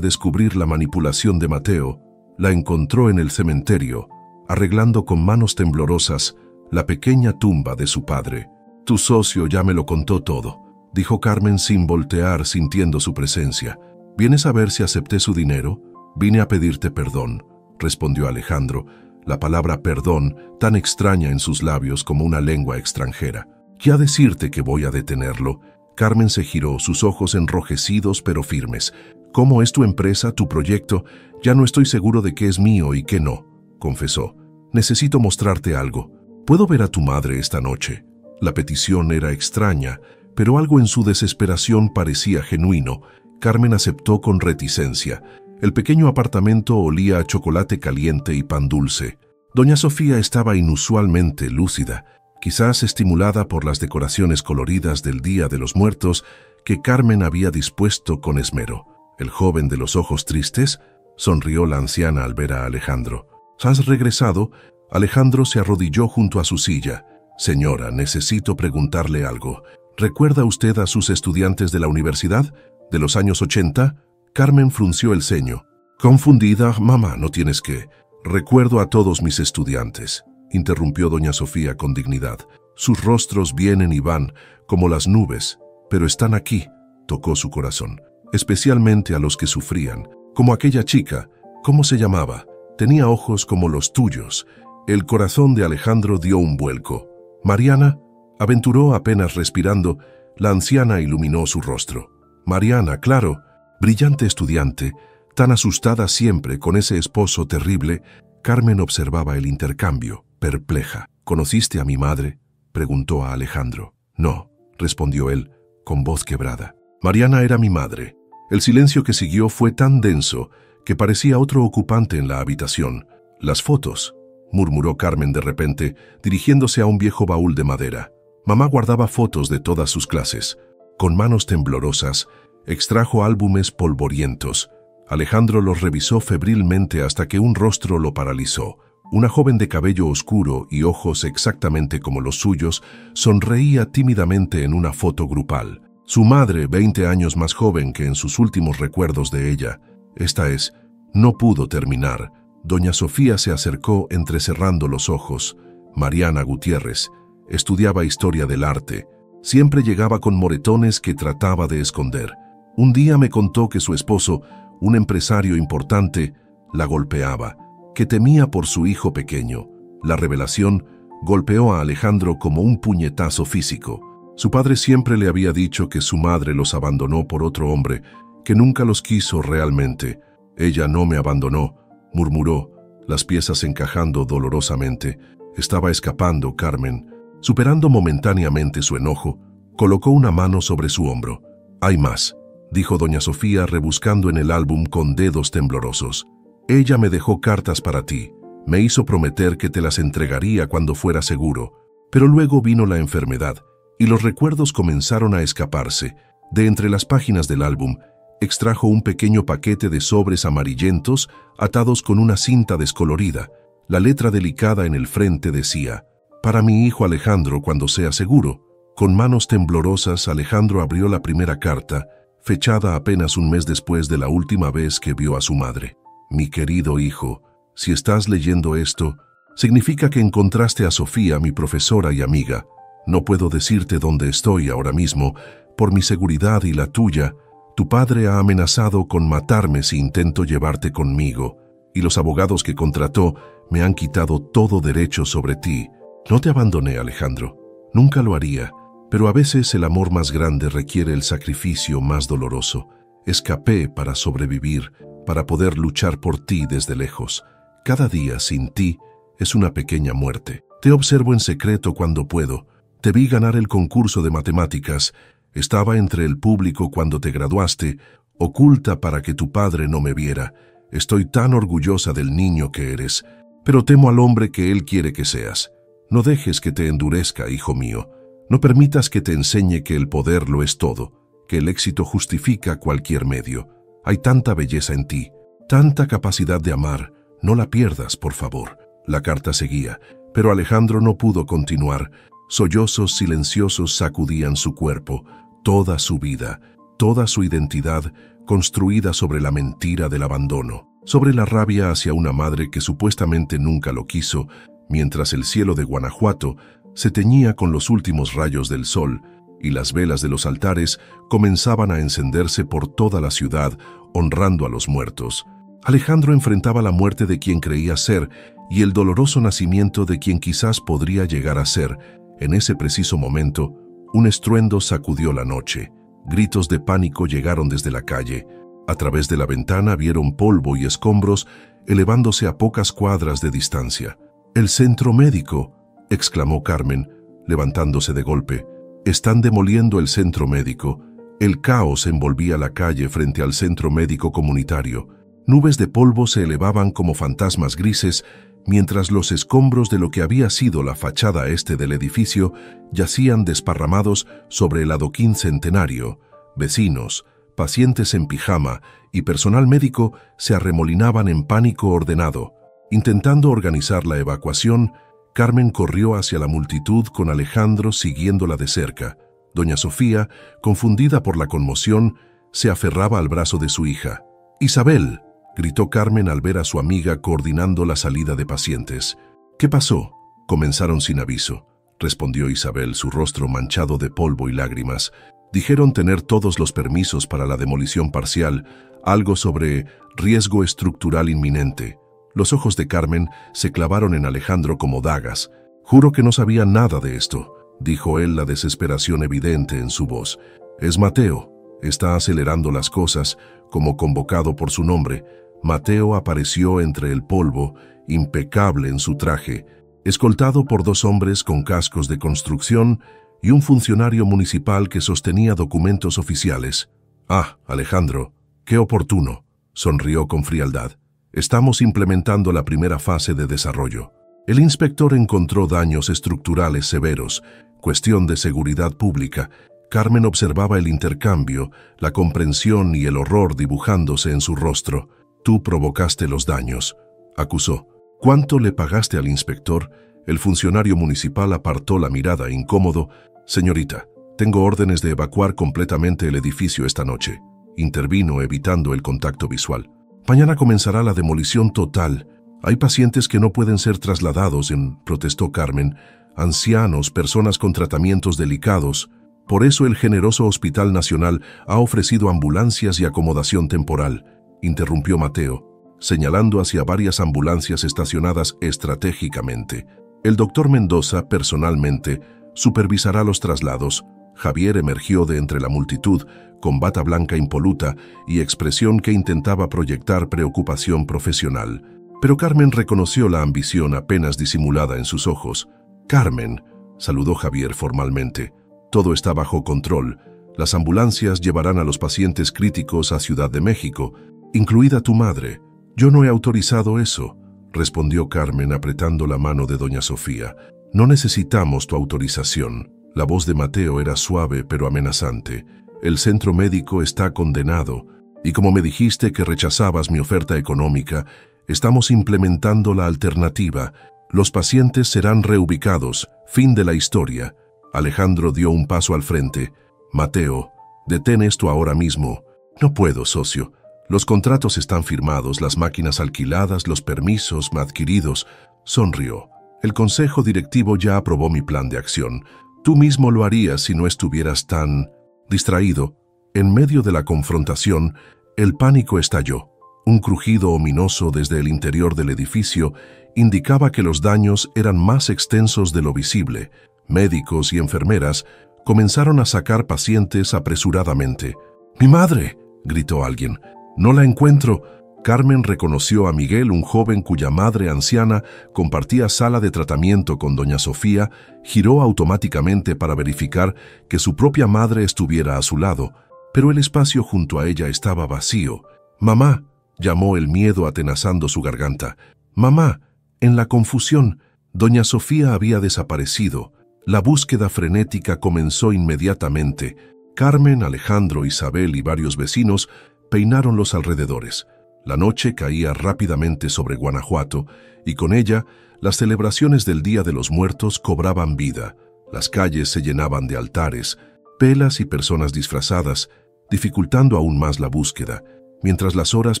descubrir la manipulación de Mateo, la encontró en el cementerio, arreglando con manos temblorosas la pequeña tumba de su padre. «Tu socio ya me lo contó todo», dijo Carmen sin voltear, sintiendo su presencia. «¿Vienes a ver si acepté su dinero?» «Vine a pedirte perdón», respondió Alejandro, la palabra perdón tan extraña en sus labios como una lengua extranjera. «¿Qué a decirte que voy a detenerlo?» Carmen se giró, sus ojos enrojecidos pero firmes. «¿Cómo es tu empresa, tu proyecto? Ya no estoy seguro de qué es mío y qué no», confesó. «Necesito mostrarte algo. ¿Puedo ver a tu madre esta noche?» La petición era extraña, pero algo en su desesperación parecía genuino. Carmen aceptó con reticencia. El pequeño apartamento olía a chocolate caliente y pan dulce. Doña Sofía estaba inusualmente lúcida, quizás estimulada por las decoraciones coloridas del Día de los Muertos que Carmen había dispuesto con esmero. «El joven de los ojos tristes», sonrió la anciana al ver a Alejandro. «¿Has regresado?» Alejandro se arrodilló junto a su silla. «Señora, necesito preguntarle algo. ¿Recuerda usted a sus estudiantes de la universidad? ¿De los años 80? Carmen frunció el ceño. «Confundida, mamá, no tienes que. Recuerdo a todos mis estudiantes», interrumpió doña Sofía con dignidad. «Sus rostros vienen y van, como las nubes, pero están aquí», tocó su corazón. «Especialmente a los que sufrían, como aquella chica. ¿Cómo se llamaba? Tenía ojos como los tuyos». El corazón de Alejandro dio un vuelco. «Mariana», aventuró apenas respirando. La anciana iluminó su rostro. «Mariana, claro, brillante estudiante, tan asustada siempre con ese esposo terrible». Carmen observaba el intercambio, perpleja. «¿Conociste a mi madre?», preguntó a Alejandro. «No», respondió él, con voz quebrada. «Mariana era mi madre». El silencio que siguió fue tan denso que parecía otro ocupante en la habitación. «Las fotos», murmuró Carmen de repente, dirigiéndose a un viejo baúl de madera. Mamá guardaba fotos de todas sus clases. Con manos temblorosas, extrajo álbumes polvorientos. Alejandro los revisó febrilmente hasta que un rostro lo paralizó. Una joven de cabello oscuro y ojos exactamente como los suyos sonreía tímidamente en una foto grupal. Su madre, 20 años más joven que en sus últimos recuerdos de ella. Esta es, no pudo terminar. Doña Sofía se acercó entrecerrando los ojos. Mariana Gutiérrez estudiaba historia del arte. Siempre llegaba con moretones que trataba de esconder. Un día me contó que su esposo, un empresario importante, la golpeaba, que temía por su hijo pequeño. La revelación golpeó a Alejandro como un puñetazo físico. Su padre siempre le había dicho que su madre los abandonó por otro hombre, que nunca los quiso realmente. «Ella no me abandonó», murmuró, las piezas encajando dolorosamente. Estaba escapando, Carmen. Superando momentáneamente su enojo, colocó una mano sobre su hombro. «Hay más», dijo doña Sofía rebuscando en el álbum con dedos temblorosos. «Ella me dejó cartas para ti. Me hizo prometer que te las entregaría cuando fuera seguro. Pero luego vino la enfermedad y los recuerdos comenzaron a escaparse. De entre las páginas del álbum, extrajo un pequeño paquete de sobres amarillentos atados con una cinta descolorida. La letra delicada en el frente decía: «Para mi hijo Alejandro cuando sea seguro». Con manos temblorosas, Alejandro abrió la primera carta, fechada apenas un mes después de la última vez que vio a su madre. «Mi querido hijo, si estás leyendo esto, significa que encontraste a Sofía, mi profesora y amiga. No puedo decirte dónde estoy ahora mismo, por mi seguridad y la tuya. Tu padre ha amenazado con matarme si intento llevarte conmigo, y los abogados que contrató me han quitado todo derecho sobre ti. No te abandoné, Alejandro. Nunca lo haría, pero a veces el amor más grande requiere el sacrificio más doloroso. Escapé para sobrevivir, para poder luchar por ti desde lejos. Cada día sin ti es una pequeña muerte. Te observo en secreto cuando puedo. Te vi ganar el concurso de matemáticas. Estaba entre el público cuando te graduaste, oculta para que tu padre no me viera. Estoy tan orgullosa del niño que eres, pero temo al hombre que él quiere que seas. No dejes que te endurezca, hijo mío. No permitas que te enseñe que el poder lo es todo, que el éxito justifica cualquier medio. Hay tanta belleza en ti, tanta capacidad de amar. No la pierdas, por favor». La carta seguía, pero Alejandro no pudo continuar. Sollozos silenciosos sacudían su cuerpo, toda su vida, toda su identidad construida sobre la mentira del abandono, sobre la rabia hacia una madre que supuestamente nunca lo quiso, mientras el cielo de Guanajuato se teñía con los últimos rayos del sol y las velas de los altares comenzaban a encenderse por toda la ciudad, honrando a los muertos. Alejandro enfrentaba la muerte de quien creía ser y el doloroso nacimiento de quien quizás podría llegar a ser. En ese preciso momento, un estruendo sacudió la noche. Gritos de pánico llegaron desde la calle. A través de la ventana vieron polvo y escombros elevándose a pocas cuadras de distancia. «¡El centro médico!», exclamó Carmen, levantándose de golpe. «Están demoliendo el centro médico». El caos envolvía la calle frente al centro médico comunitario. Nubes de polvo se elevaban como fantasmas grises, mientras los escombros de lo que había sido la fachada este del edificio yacían desparramados sobre el adoquín centenario. Vecinos, pacientes en pijama y personal médico se arremolinaban en pánico ordenado. Intentando organizar la evacuación, Carmen corrió hacia la multitud con Alejandro siguiéndola de cerca. Doña Sofía, confundida por la conmoción, se aferraba al brazo de su hija. «¡Isabel!», gritó Carmen al ver a su amiga coordinando la salida de pacientes. «¿Qué pasó?», comenzaron sin aviso, respondió Isabel, su rostro manchado de polvo y lágrimas. «Dijeron tener todos los permisos para la demolición parcial, algo sobre riesgo estructural inminente». Los ojos de Carmen se clavaron en Alejandro como dagas. «Juro que no sabía nada de esto», dijo él, la desesperación evidente en su voz. «Es Mateo. Está acelerando las cosas, como convocado por su nombre». Mateo apareció entre el polvo, impecable en su traje, escoltado por 2 hombres con cascos de construcción y un funcionario municipal que sostenía documentos oficiales. «Ah, Alejandro, qué oportuno», sonrió con frialdad. «Estamos implementando la primera fase de desarrollo». El inspector encontró daños estructurales severos, cuestión de seguridad pública. Carmen observaba el intercambio, la comprensión y el horror dibujándose en su rostro. «Tú provocaste los daños», acusó. «¿Cuánto le pagaste al inspector?». El funcionario municipal apartó la mirada incómodo. «Señorita, tengo órdenes de evacuar completamente el edificio esta noche», intervino evitando el contacto visual. «Mañana comenzará la demolición total. Hay pacientes que no pueden ser trasladados», protestó Carmen. «Ancianos, personas con tratamientos delicados. Por eso el generoso Hospital Nacional ha ofrecido ambulancias y acomodación temporal», interrumpió Mateo, señalando hacia varias ambulancias estacionadas estratégicamente. «El doctor Mendoza, personalmente, supervisará los traslados». Javier emergió de entre la multitud, con bata blanca impoluta y expresión que intentaba proyectar preocupación profesional. Pero Carmen reconoció la ambición apenas disimulada en sus ojos. «Carmen», saludó Javier formalmente, «todo está bajo control. Las ambulancias llevarán a los pacientes críticos a Ciudad de México, incluida tu madre». «Yo no he autorizado eso», respondió Carmen apretando la mano de doña Sofía. «No necesitamos tu autorización». La voz de Mateo era suave pero amenazante. «El centro médico está condenado, y como me dijiste que rechazabas mi oferta económica, estamos implementando la alternativa. Los pacientes serán reubicados. Fin de la historia». Alejandro dio un paso al frente. «Mateo, detén esto ahora mismo». «No puedo, socio. Los contratos están firmados, las máquinas alquiladas, los permisos adquiridos». Sonrió. «El consejo directivo ya aprobó mi plan de acción. Tú mismo lo harías si no estuvieras tan distraído». En medio de la confrontación, el pánico estalló. Un crujido ominoso desde el interior del edificio indicaba que los daños eran más extensos de lo visible. Médicos y enfermeras comenzaron a sacar pacientes apresuradamente. «¡Mi madre!», gritó alguien. «No la encuentro». Carmen reconoció a Miguel, un joven cuya madre anciana compartía sala de tratamiento con doña Sofía. Giró automáticamente para verificar que su propia madre estuviera a su lado, pero el espacio junto a ella estaba vacío. «¡Mamá!», llamó el miedo atenazando su garganta. «¡Mamá!». En la confusión, doña Sofía había desaparecido. La búsqueda frenética comenzó inmediatamente. Carmen, Alejandro, Isabel y varios vecinos peinaron los alrededores. La noche caía rápidamente sobre Guanajuato y con ella las celebraciones del Día de los Muertos cobraban vida. Las calles se llenaban de altares, velas y personas disfrazadas, dificultando aún más la búsqueda. Mientras las horas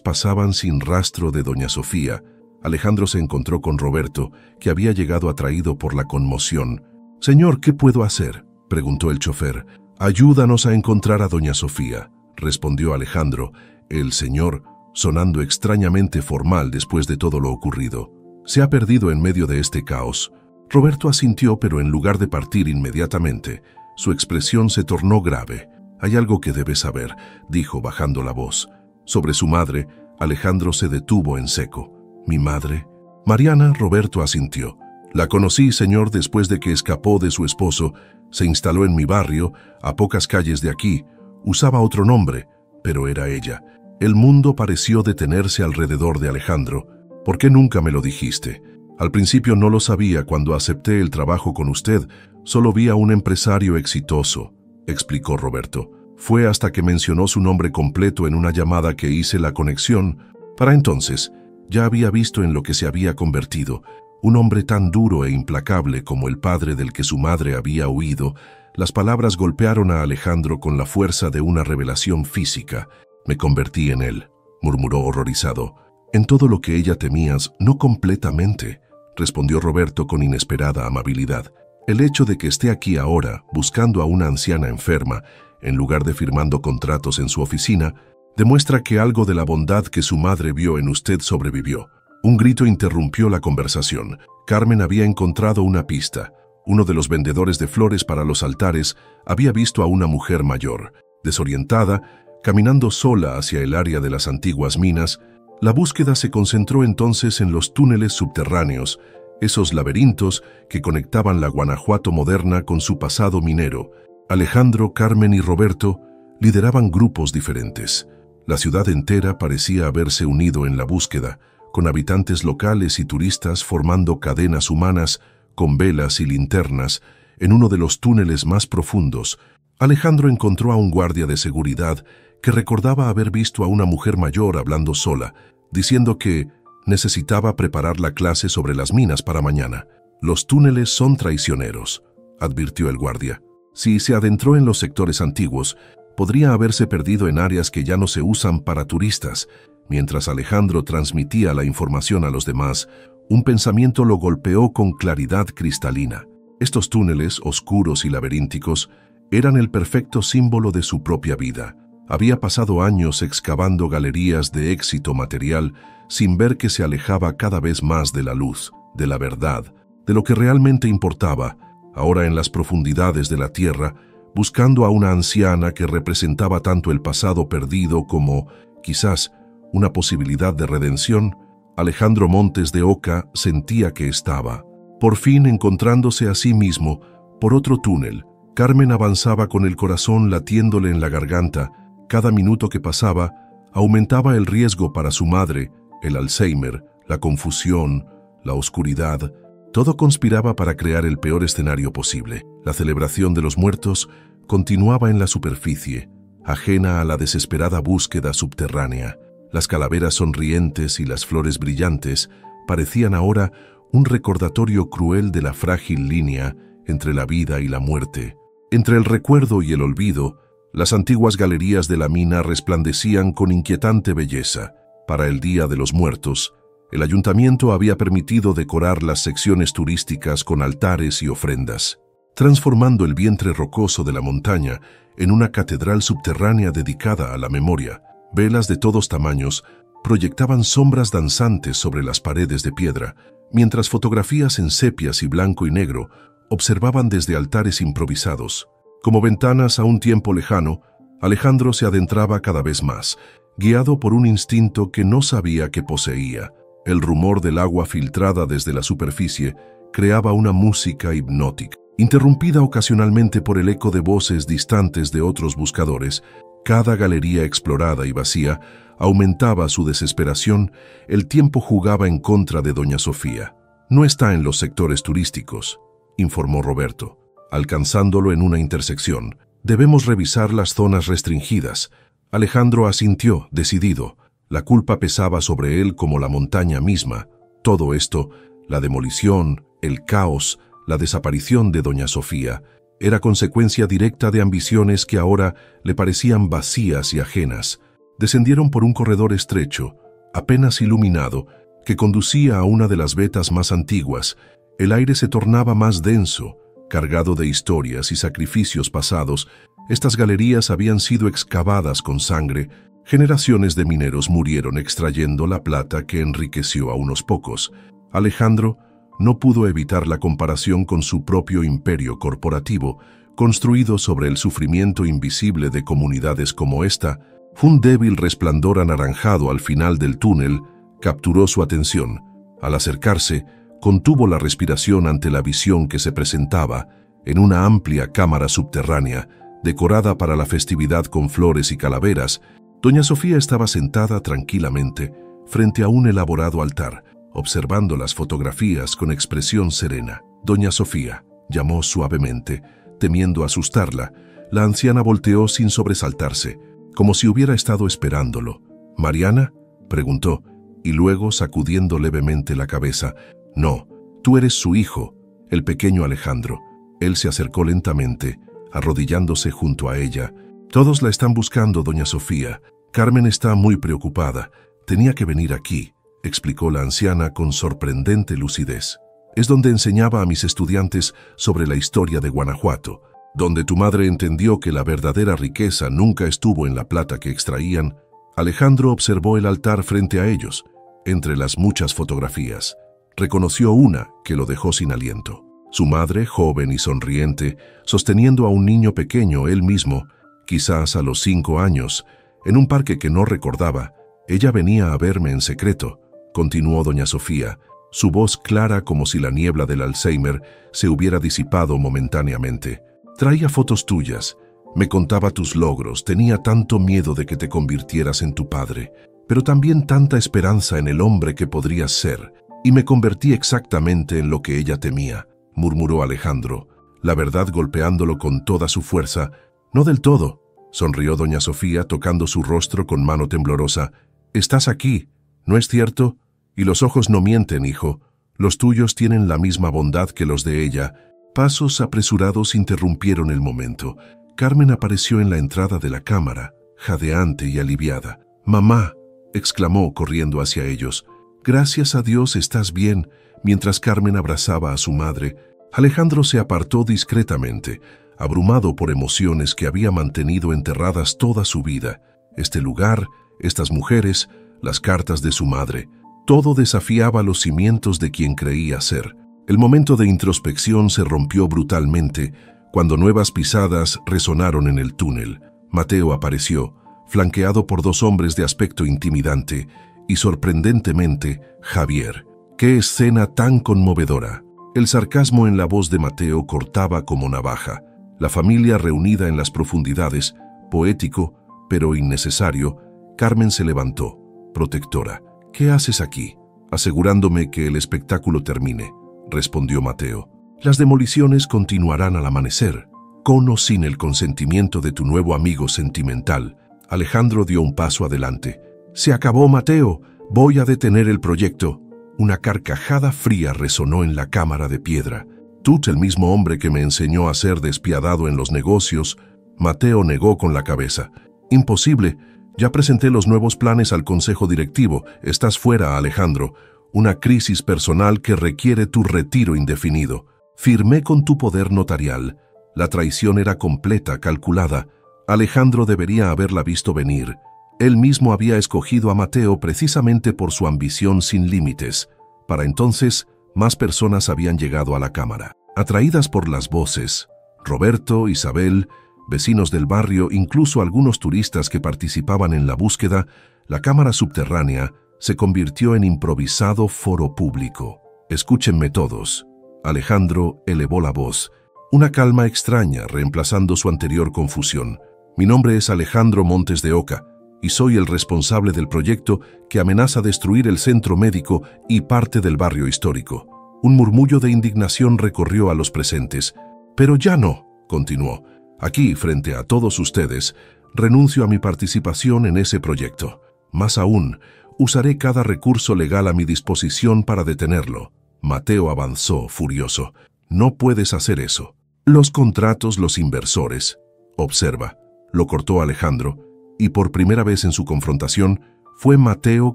pasaban sin rastro de doña Sofía, Alejandro se encontró con Roberto, que había llegado atraído por la conmoción. «Señor, ¿qué puedo hacer?», preguntó el chofer. «Ayúdanos a encontrar a doña Sofía», respondió Alejandro, el señor sonando extrañamente formal después de todo lo ocurrido. «Se ha perdido en medio de este caos». Roberto asintió, pero en lugar de partir inmediatamente, su expresión se tornó grave. «Hay algo que debe saber», dijo bajando la voz. Sobre su madre, Alejandro se detuvo en seco. «¿Mi madre?». «Mariana», Roberto asintió. «La conocí, señor, después de que escapó de su esposo. Se instaló en mi barrio, a pocas calles de aquí. Usaba otro nombre, pero era ella». El mundo pareció detenerse alrededor de Alejandro. «¿Por qué nunca me lo dijiste?». «Al principio no lo sabía cuando acepté el trabajo con usted. Solo vi a un empresario exitoso», explicó Roberto. «Fue hasta que mencionó su nombre completo en una llamada que hice la conexión. Para entonces, ya había visto en lo que se había convertido. Un hombre tan duro e implacable como el padre del que su madre había huido». Las palabras golpearon a Alejandro con la fuerza de una revelación física. «Me convertí en él», murmuró horrorizado. «En todo lo que ella temías, no completamente», respondió Roberto con inesperada amabilidad. «El hecho de que esté aquí ahora, buscando a una anciana enferma, en lugar de firmando contratos en su oficina, demuestra que algo de la bondad que su madre vio en usted sobrevivió». Un grito interrumpió la conversación. Carmen había encontrado una pista. Uno de los vendedores de flores para los altares había visto a una mujer mayor, desorientada, caminando sola hacia el área de las antiguas minas. La búsqueda se concentró entonces en los túneles subterráneos, esos laberintos que conectaban la Guanajuato moderna con su pasado minero. Alejandro, Carmen y Roberto lideraban grupos diferentes. La ciudad entera parecía haberse unido en la búsqueda, con habitantes locales y turistas formando cadenas humanas con velas y linternas. En uno de los túneles más profundos, Alejandro encontró a un guardia de seguridad que recordaba haber visto a una mujer mayor hablando sola, diciendo que necesitaba preparar la clase sobre las minas para mañana. «Los túneles son traicioneros», advirtió el guardia. «Si se adentró en los sectores antiguos, podría haberse perdido en áreas que ya no se usan para turistas». Mientras Alejandro transmitía la información a los demás, un pensamiento lo golpeó con claridad cristalina. Estos túneles, oscuros y laberínticos, eran el perfecto símbolo de su propia vida. Había pasado años excavando galerías de éxito material sin ver que se alejaba cada vez más de la luz, de la verdad, de lo que realmente importaba. Ahora en las profundidades de la tierra, buscando a una anciana que representaba tanto el pasado perdido como, quizás, una posibilidad de redención, Alejandro Montes de Oca sentía que estaba, por fin encontrándose a sí mismo, por otro túnel. Carmen avanzaba con el corazón latiéndole en la garganta. Cada minuto que pasaba aumentaba el riesgo para su madre, el Alzheimer, la confusión, la oscuridad. Todo conspiraba para crear el peor escenario posible. La celebración de los muertos continuaba en la superficie, ajena a la desesperada búsqueda subterránea. Las calaveras sonrientes y las flores brillantes parecían ahora un recordatorio cruel de la frágil línea entre la vida y la muerte. Entre el recuerdo y el olvido, las antiguas galerías de la mina resplandecían con inquietante belleza. Para el Día de los Muertos, el ayuntamiento había permitido decorar las secciones turísticas con altares y ofrendas, transformando el vientre rocoso de la montaña en una catedral subterránea dedicada a la memoria. Velas de todos tamaños proyectaban sombras danzantes sobre las paredes de piedra, mientras fotografías en sepias y blanco y negro observaban desde altares improvisados. Como ventanas a un tiempo lejano, Alejandro se adentraba cada vez más, guiado por un instinto que no sabía que poseía. El rumor del agua filtrada desde la superficie creaba una música hipnótica, interrumpida ocasionalmente por el eco de voces distantes de otros buscadores. Cada galería explorada y vacía aumentaba su desesperación. El tiempo jugaba en contra de doña Sofía. «No está en los sectores turísticos», informó Roberto, alcanzándolo en una intersección. «Debemos revisar las zonas restringidas». Alejandro asintió, decidido. La culpa pesaba sobre él como la montaña misma. Todo esto, la demolición, el caos, La desaparición de doña Sofía era consecuencia directa de ambiciones que ahora le parecían vacías y ajenas. Descendieron por un corredor estrecho, apenas iluminado, que conducía a una de las vetas más antiguas. El aire se tornaba más denso, cargado de historias y sacrificios pasados. Estas galerías habían sido excavadas con sangre. Generaciones de mineros murieron extrayendo la plata que enriqueció a unos pocos. Alejandro no pudo evitar la comparación con su propio imperio corporativo, construido sobre el sufrimiento invisible de comunidades como esta. Un débil resplandor anaranjado al final del túnel capturó su atención. Al acercarse, contuvo la respiración ante la visión que se presentaba en una amplia cámara subterránea, decorada para la festividad con flores y calaveras. Doña Sofía estaba sentada tranquilamente frente a un elaborado altar, observando las fotografías con expresión serena. «Doña Sofía», llamó suavemente, temiendo asustarla. La anciana volteó sin sobresaltarse, como si hubiera estado esperándolo. «¿Mariana?», preguntó, y luego, sacudiendo levemente la cabeza, «No, tú eres su hijo, el pequeño Alejandro». Él se acercó lentamente, arrodillándose junto a ella. «Todos la están buscando, doña Sofía. Carmen está muy preocupada. Tenía que venir aquí», explicó la anciana con sorprendente lucidez. «Es donde enseñaba a mis estudiantes sobre la historia de Guanajuato, donde tu madre entendió que la verdadera riqueza nunca estuvo en la plata que extraían». Alejandro observó el altar frente a ellos. Entre las muchas fotografías, reconoció una que lo dejó sin aliento. Su madre, joven y sonriente, sosteniendo a un niño pequeño, él mismo, quizás a los 5 años, en un parque que no recordaba. «Ella venía a verme en secreto», continuó doña Sofía, su voz clara como si la niebla del Alzheimer se hubiera disipado momentáneamente. «Traía fotos tuyas, me contaba tus logros, tenía tanto miedo de que te convirtieras en tu padre, pero también tanta esperanza en el hombre que podrías ser, y me convertí exactamente en lo que ella temía», murmuró Alejandro, la verdad golpeándolo con toda su fuerza. «No del todo», sonrió doña Sofía tocando su rostro con mano temblorosa. «Estás aquí, ¿no es cierto? Y los ojos no mienten, hijo. Los tuyos tienen la misma bondad que los de ella». Pasos apresurados interrumpieron el momento. Carmen apareció en la entrada de la cámara, jadeante y aliviada. «Mamá», exclamó corriendo hacia ellos. «Gracias a Dios estás bien». Mientras Carmen abrazaba a su madre, Alejandro se apartó discretamente, abrumado por emociones que había mantenido enterradas toda su vida. Este lugar, estas mujeres, las cartas de su madre, todo desafiaba los cimientos de quien creía ser. El momento de introspección se rompió brutalmente cuando nuevas pisadas resonaron en el túnel. Mateo apareció, flanqueado por 2 hombres de aspecto intimidante, y sorprendentemente, Javier. ¡Qué escena tan conmovedora! El sarcasmo en la voz de Mateo cortaba como navaja. La familia reunida en las profundidades, poético, pero innecesario. Carmen se levantó, protectora. «¿Qué haces aquí?». «Asegurándome que el espectáculo termine», respondió Mateo. «Las demoliciones continuarán al amanecer, con o sin el consentimiento de tu nuevo amigo sentimental». Alejandro dio un paso adelante. «Se acabó, Mateo. Voy a detener el proyecto». Una carcajada fría resonó en la cámara de piedra. «Tú, el mismo hombre que me enseñó a ser despiadado en los negocios». Mateo negó con la cabeza. «Imposible. Ya presenté los nuevos planes al consejo directivo. Estás fuera, Alejandro. Una crisis personal que requiere tu retiro indefinido. Firmé con tu poder notarial. La traición era completa, calculada. Alejandro debería haberla visto venir. Él mismo había escogido a Mateo precisamente por su ambición sin límites. Para entonces, más personas habían llegado a la cámara. Atraídas por las voces, Roberto, Isabel, vecinos del barrio, incluso algunos turistas que participaban en la búsqueda, la cámara subterránea se convirtió en improvisado foro público. «Escúchenme todos». Alejandro elevó la voz, una calma extraña reemplazando su anterior confusión. «Mi nombre es Alejandro Montes de Oca, y soy el responsable del proyecto que amenaza destruir el centro médico y parte del barrio histórico». Un murmullo de indignación recorrió a los presentes. «Pero ya no», continuó. «Aquí, frente a todos ustedes, renuncio a mi participación en ese proyecto. Más aún, usaré cada recurso legal a mi disposición para detenerlo». Mateo avanzó, furioso. No puedes hacer eso. Los contratos, los inversores. Observa, lo cortó Alejandro, y por primera vez en su confrontación, fue Mateo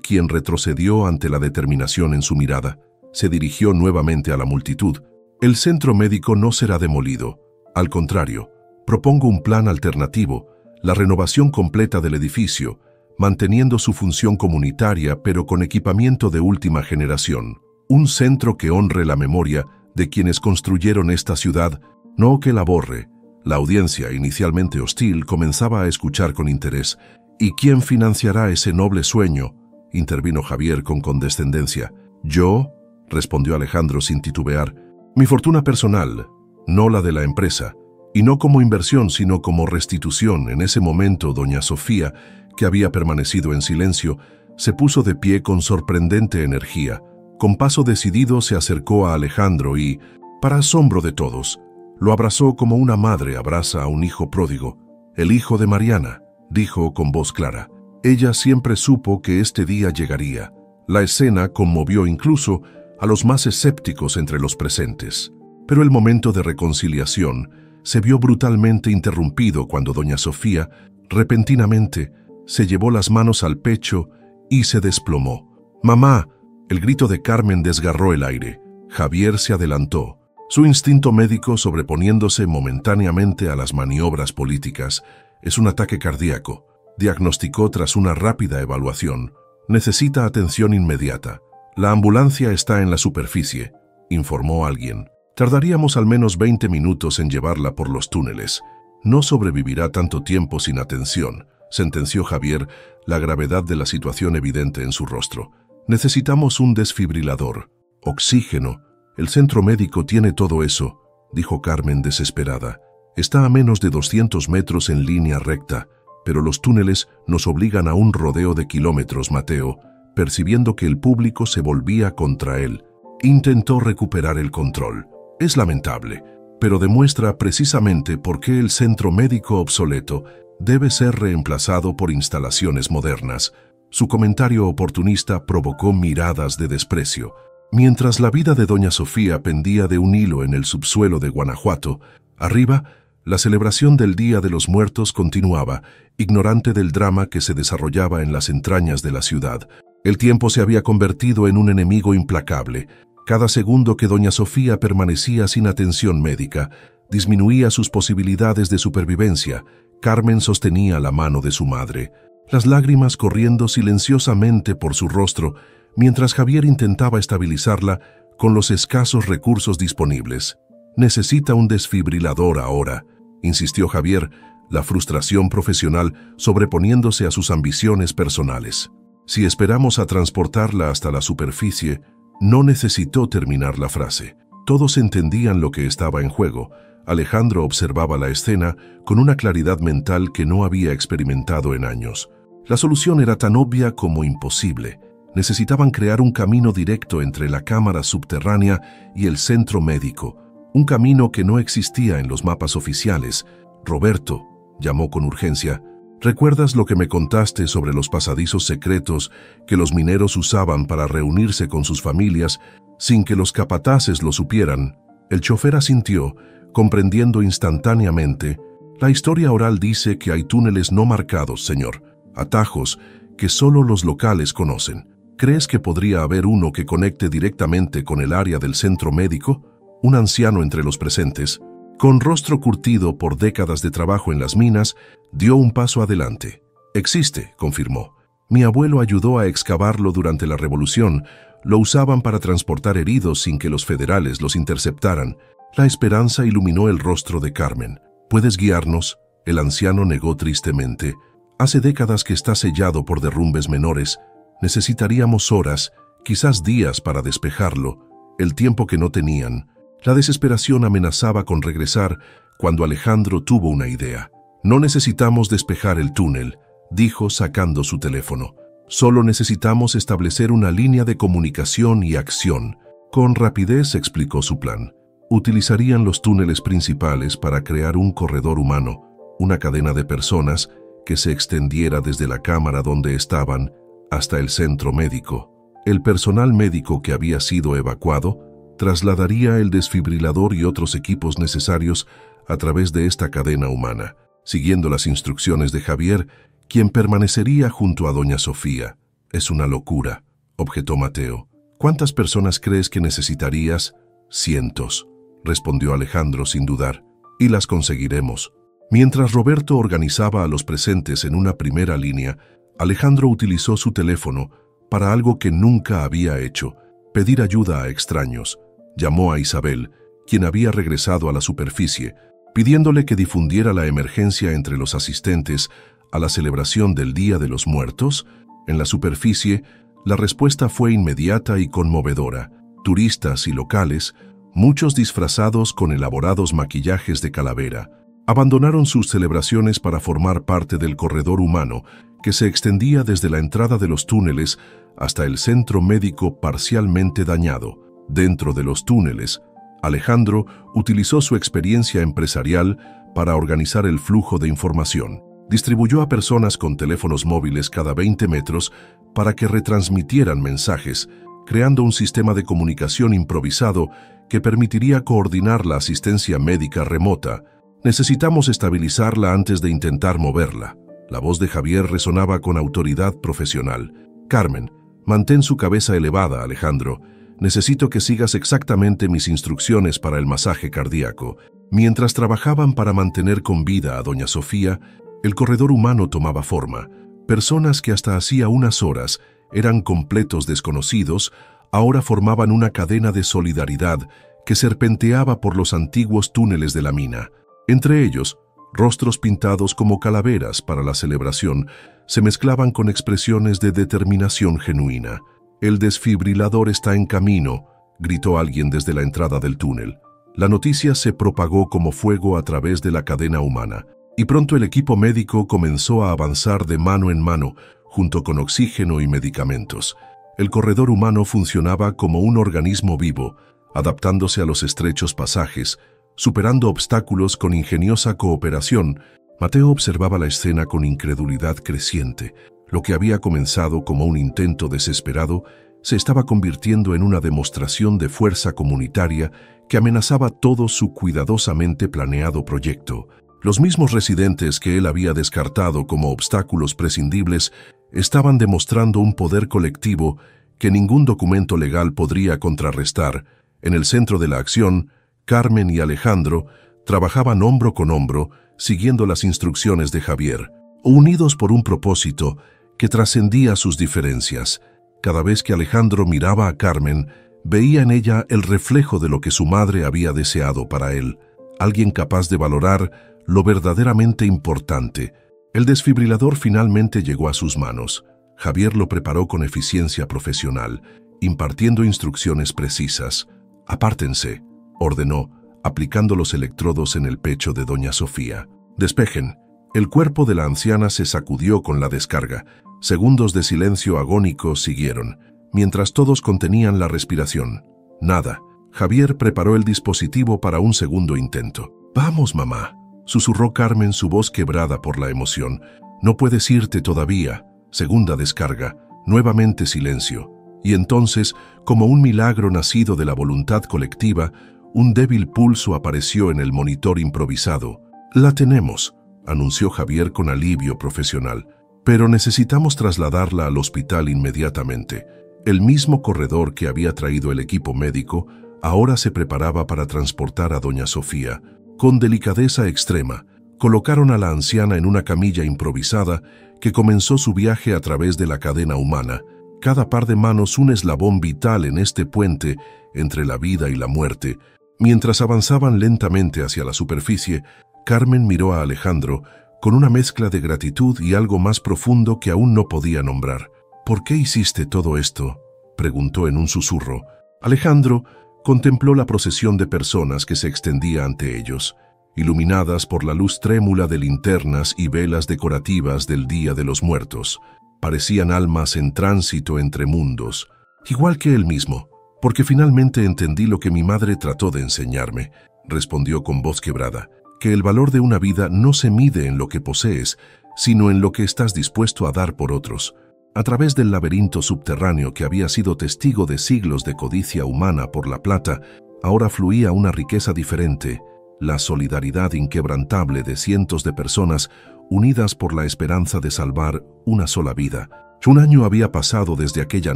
quien retrocedió ante la determinación en su mirada. Se dirigió nuevamente a la multitud. El centro médico no será demolido. Al contrario, propongo un plan alternativo, la renovación completa del edificio, manteniendo su función comunitaria pero con equipamiento de última generación. Un centro que honre la memoria de quienes construyeron esta ciudad, no que la borre. La audiencia, inicialmente hostil, comenzaba a escuchar con interés. ¿Y quién financiará ese noble sueño?, intervino Javier con condescendencia. «¿Yo?», respondió Alejandro sin titubear. «Mi fortuna personal, no la de la empresa. Y no como inversión, sino como restitución». En ese momento, doña Sofía, que había permanecido en silencio, se puso de pie con sorprendente energía. Con paso decidido se acercó a Alejandro y, para asombro de todos, lo abrazó como una madre abraza a un hijo pródigo. «El hijo de Mariana», dijo con voz clara. Ella siempre supo que este día llegaría. La escena conmovió incluso a los más escépticos entre los presentes. Pero el momento de reconciliación se vio brutalmente interrumpido cuando doña Sofía, repentinamente, se llevó las manos al pecho y se desplomó. «¡Mamá!». El grito de Carmen desgarró el aire. Javier se adelantó, su instinto médico sobreponiéndose momentáneamente a las maniobras políticas. «Es un ataque cardíaco», diagnosticó tras una rápida evaluación. «Necesita atención inmediata. La ambulancia está en la superficie», informó alguien. «Tardaríamos al menos 20 minutos en llevarla por los túneles. No sobrevivirá tanto tiempo sin atención», sentenció Javier, la gravedad de la situación evidente en su rostro. «Necesitamos un desfibrilador, oxígeno. El centro médico tiene todo eso», dijo Carmen desesperada. «Está a menos de 200 metros en línea recta, pero los túneles nos obligan a un rodeo de kilómetros». Mateo, percibiendo que el público se volvía contra él, intentó recuperar el control. «Es lamentable, pero demuestra precisamente por qué el centro médico obsoleto debe ser reemplazado por instalaciones modernas». Su comentario oportunista provocó miradas de desprecio. Mientras la vida de doña Sofía pendía de un hilo en el subsuelo de Guanajuato, arriba, la celebración del Día de los Muertos continuaba, ignorante del drama que se desarrollaba en las entrañas de la ciudad. El tiempo se había convertido en un enemigo implacable. Cada segundo que doña Sofía permanecía sin atención médica, disminuía sus posibilidades de supervivencia. Carmen sostenía la mano de su madre, las lágrimas corriendo silenciosamente por su rostro, mientras Javier intentaba estabilizarla con los escasos recursos disponibles. «Necesita un desfibrilador ahora», insistió Javier, la frustración profesional sobreponiéndose a sus ambiciones personales. «Si esperamos a transportarla hasta la superficie», no necesitó terminar la frase. Todos entendían lo que estaba en juego. Alejandro observaba la escena con una claridad mental que no había experimentado en años. La solución era tan obvia como imposible. Necesitaban crear un camino directo entre la cámara subterránea y el centro médico, un camino que no existía en los mapas oficiales. «Roberto», llamó con urgencia, «¿recuerdas lo que me contaste sobre los pasadizos secretos que los mineros usaban para reunirse con sus familias sin que los capataces lo supieran?» El chofer asintió, comprendiendo instantáneamente. «La historia oral dice que hay túneles no marcados, señor, atajos que solo los locales conocen. ¿Crees que podría haber uno que conecte directamente con el área del centro médico?» Un anciano entre los presentes, con rostro curtido por décadas de trabajo en las minas, dio un paso adelante. «Existe», confirmó. «Mi abuelo ayudó a excavarlo durante la Revolución. Lo usaban para transportar heridos sin que los federales los interceptaran». La esperanza iluminó el rostro de Carmen. «¿Puedes guiarnos?». El anciano negó tristemente. «Hace décadas que está sellado por derrumbes menores. Necesitaríamos horas, quizás días para despejarlo, el tiempo que no tenían». La desesperación amenazaba con regresar cuando Alejandro tuvo una idea. «No necesitamos despejar el túnel», dijo sacando su teléfono. «Solo necesitamos establecer una línea de comunicación y acción». Con rapidez explicó su plan. Utilizarían los túneles principales para crear un corredor humano, una cadena de personas que se extendiera desde la cámara donde estaban hasta el centro médico. El personal médico que había sido evacuado trasladaría el desfibrilador y otros equipos necesarios a través de esta cadena humana, siguiendo las instrucciones de Javier, quien permanecería junto a doña Sofía. «Es una locura», objetó Mateo. «¿Cuántas personas crees que necesitarías?» «Cientos», respondió Alejandro sin dudar. «Y las conseguiremos». Mientras Roberto organizaba a los presentes en una primera línea, Alejandro utilizó su teléfono para algo que nunca había hecho: pedir ayuda a extraños. Llamó a Isabel, quien había regresado a la superficie, pidiéndole que difundiera la emergencia entre los asistentes a la celebración del Día de los Muertos. En la superficie, la respuesta fue inmediata y conmovedora. Turistas y locales, muchos disfrazados con elaborados maquillajes de calavera, abandonaron sus celebraciones para formar parte del corredor humano que se extendía desde la entrada de los túneles hasta el centro médico parcialmente dañado. Dentro de los túneles, Alejandro utilizó su experiencia empresarial para organizar el flujo de información. Distribuyó a personas con teléfonos móviles cada 20 metros para que retransmitieran mensajes, creando un sistema de comunicación improvisado que permitiría coordinar la asistencia médica remota. «Necesitamos estabilizarla antes de intentar moverla». La voz de Javier resonaba con autoridad profesional. «Carmen, mantén su cabeza elevada, Alejandro. Necesito que sigas exactamente mis instrucciones para el masaje cardíaco». Mientras trabajaban para mantener con vida a doña Sofía, el corredor humano tomaba forma. Personas que hasta hacía unas horas eran completos desconocidos, ahora formaban una cadena de solidaridad que serpenteaba por los antiguos túneles de la mina. Entre ellos, rostros pintados como calaveras para la celebración se mezclaban con expresiones de determinación genuina. «El desfibrilador está en camino», gritó alguien desde la entrada del túnel. La noticia se propagó como fuego a través de la cadena humana, y pronto el equipo médico comenzó a avanzar de mano en mano, junto con oxígeno y medicamentos. El corredor humano funcionaba como un organismo vivo, adaptándose a los estrechos pasajes, superando obstáculos con ingeniosa cooperación. Mateo observaba la escena con incredulidad creciente. Lo que había comenzado como un intento desesperado se estaba convirtiendo en una demostración de fuerza comunitaria que amenazaba todo su cuidadosamente planeado proyecto. Los mismos residentes que él había descartado como obstáculos prescindibles estaban demostrando un poder colectivo que ningún documento legal podría contrarrestar. En el centro de la acción, Carmen y Alejandro trabajaban hombro con hombro, siguiendo las instrucciones de Javier, unidos por un propósito que trascendía sus diferencias. Cada vez que Alejandro miraba a Carmen, veía en ella el reflejo de lo que su madre había deseado para él, alguien capaz de valorar lo verdaderamente importante. El desfibrilador finalmente llegó a sus manos. Javier lo preparó con eficiencia profesional, impartiendo instrucciones precisas. «Apártense», ordenó, aplicando los electrodos en el pecho de doña Sofía. «Despejen». El cuerpo de la anciana se sacudió con la descarga. Segundos de silencio agónico siguieron, mientras todos contenían la respiración. Nada. Javier preparó el dispositivo para un segundo intento. «Vamos, mamá», susurró Carmen, su voz quebrada por la emoción. «No puedes irte todavía». Segunda descarga. Nuevamente silencio. Y entonces, como un milagro nacido de la voluntad colectiva, un débil pulso apareció en el monitor improvisado. «La tenemos», anunció Javier con alivio profesional. «Pero necesitamos trasladarla al hospital inmediatamente». El mismo corredor que había traído el equipo médico ahora se preparaba para transportar a doña Sofía. Con delicadeza extrema, colocaron a la anciana en una camilla improvisada que comenzó su viaje a través de la cadena humana, cada par de manos un eslabón vital en este puente entre la vida y la muerte. Mientras avanzaban lentamente hacia la superficie, Carmen miró a Alejandro con una mezcla de gratitud y algo más profundo que aún no podía nombrar. «¿Por qué hiciste todo esto?», preguntó en un susurro. Alejandro contempló la procesión de personas que se extendía ante ellos, iluminadas por la luz trémula de linternas y velas decorativas del Día de los Muertos. Parecían almas en tránsito entre mundos, igual que él mismo. «Porque finalmente entendí lo que mi madre trató de enseñarme», respondió con voz quebrada, «que el valor de una vida no se mide en lo que posees, sino en lo que estás dispuesto a dar por otros». A través del laberinto subterráneo que había sido testigo de siglos de codicia humana por la plata, ahora fluía una riqueza diferente, la solidaridad inquebrantable de cientos de personas unidas por la esperanza de salvar una sola vida. Un año había pasado desde aquella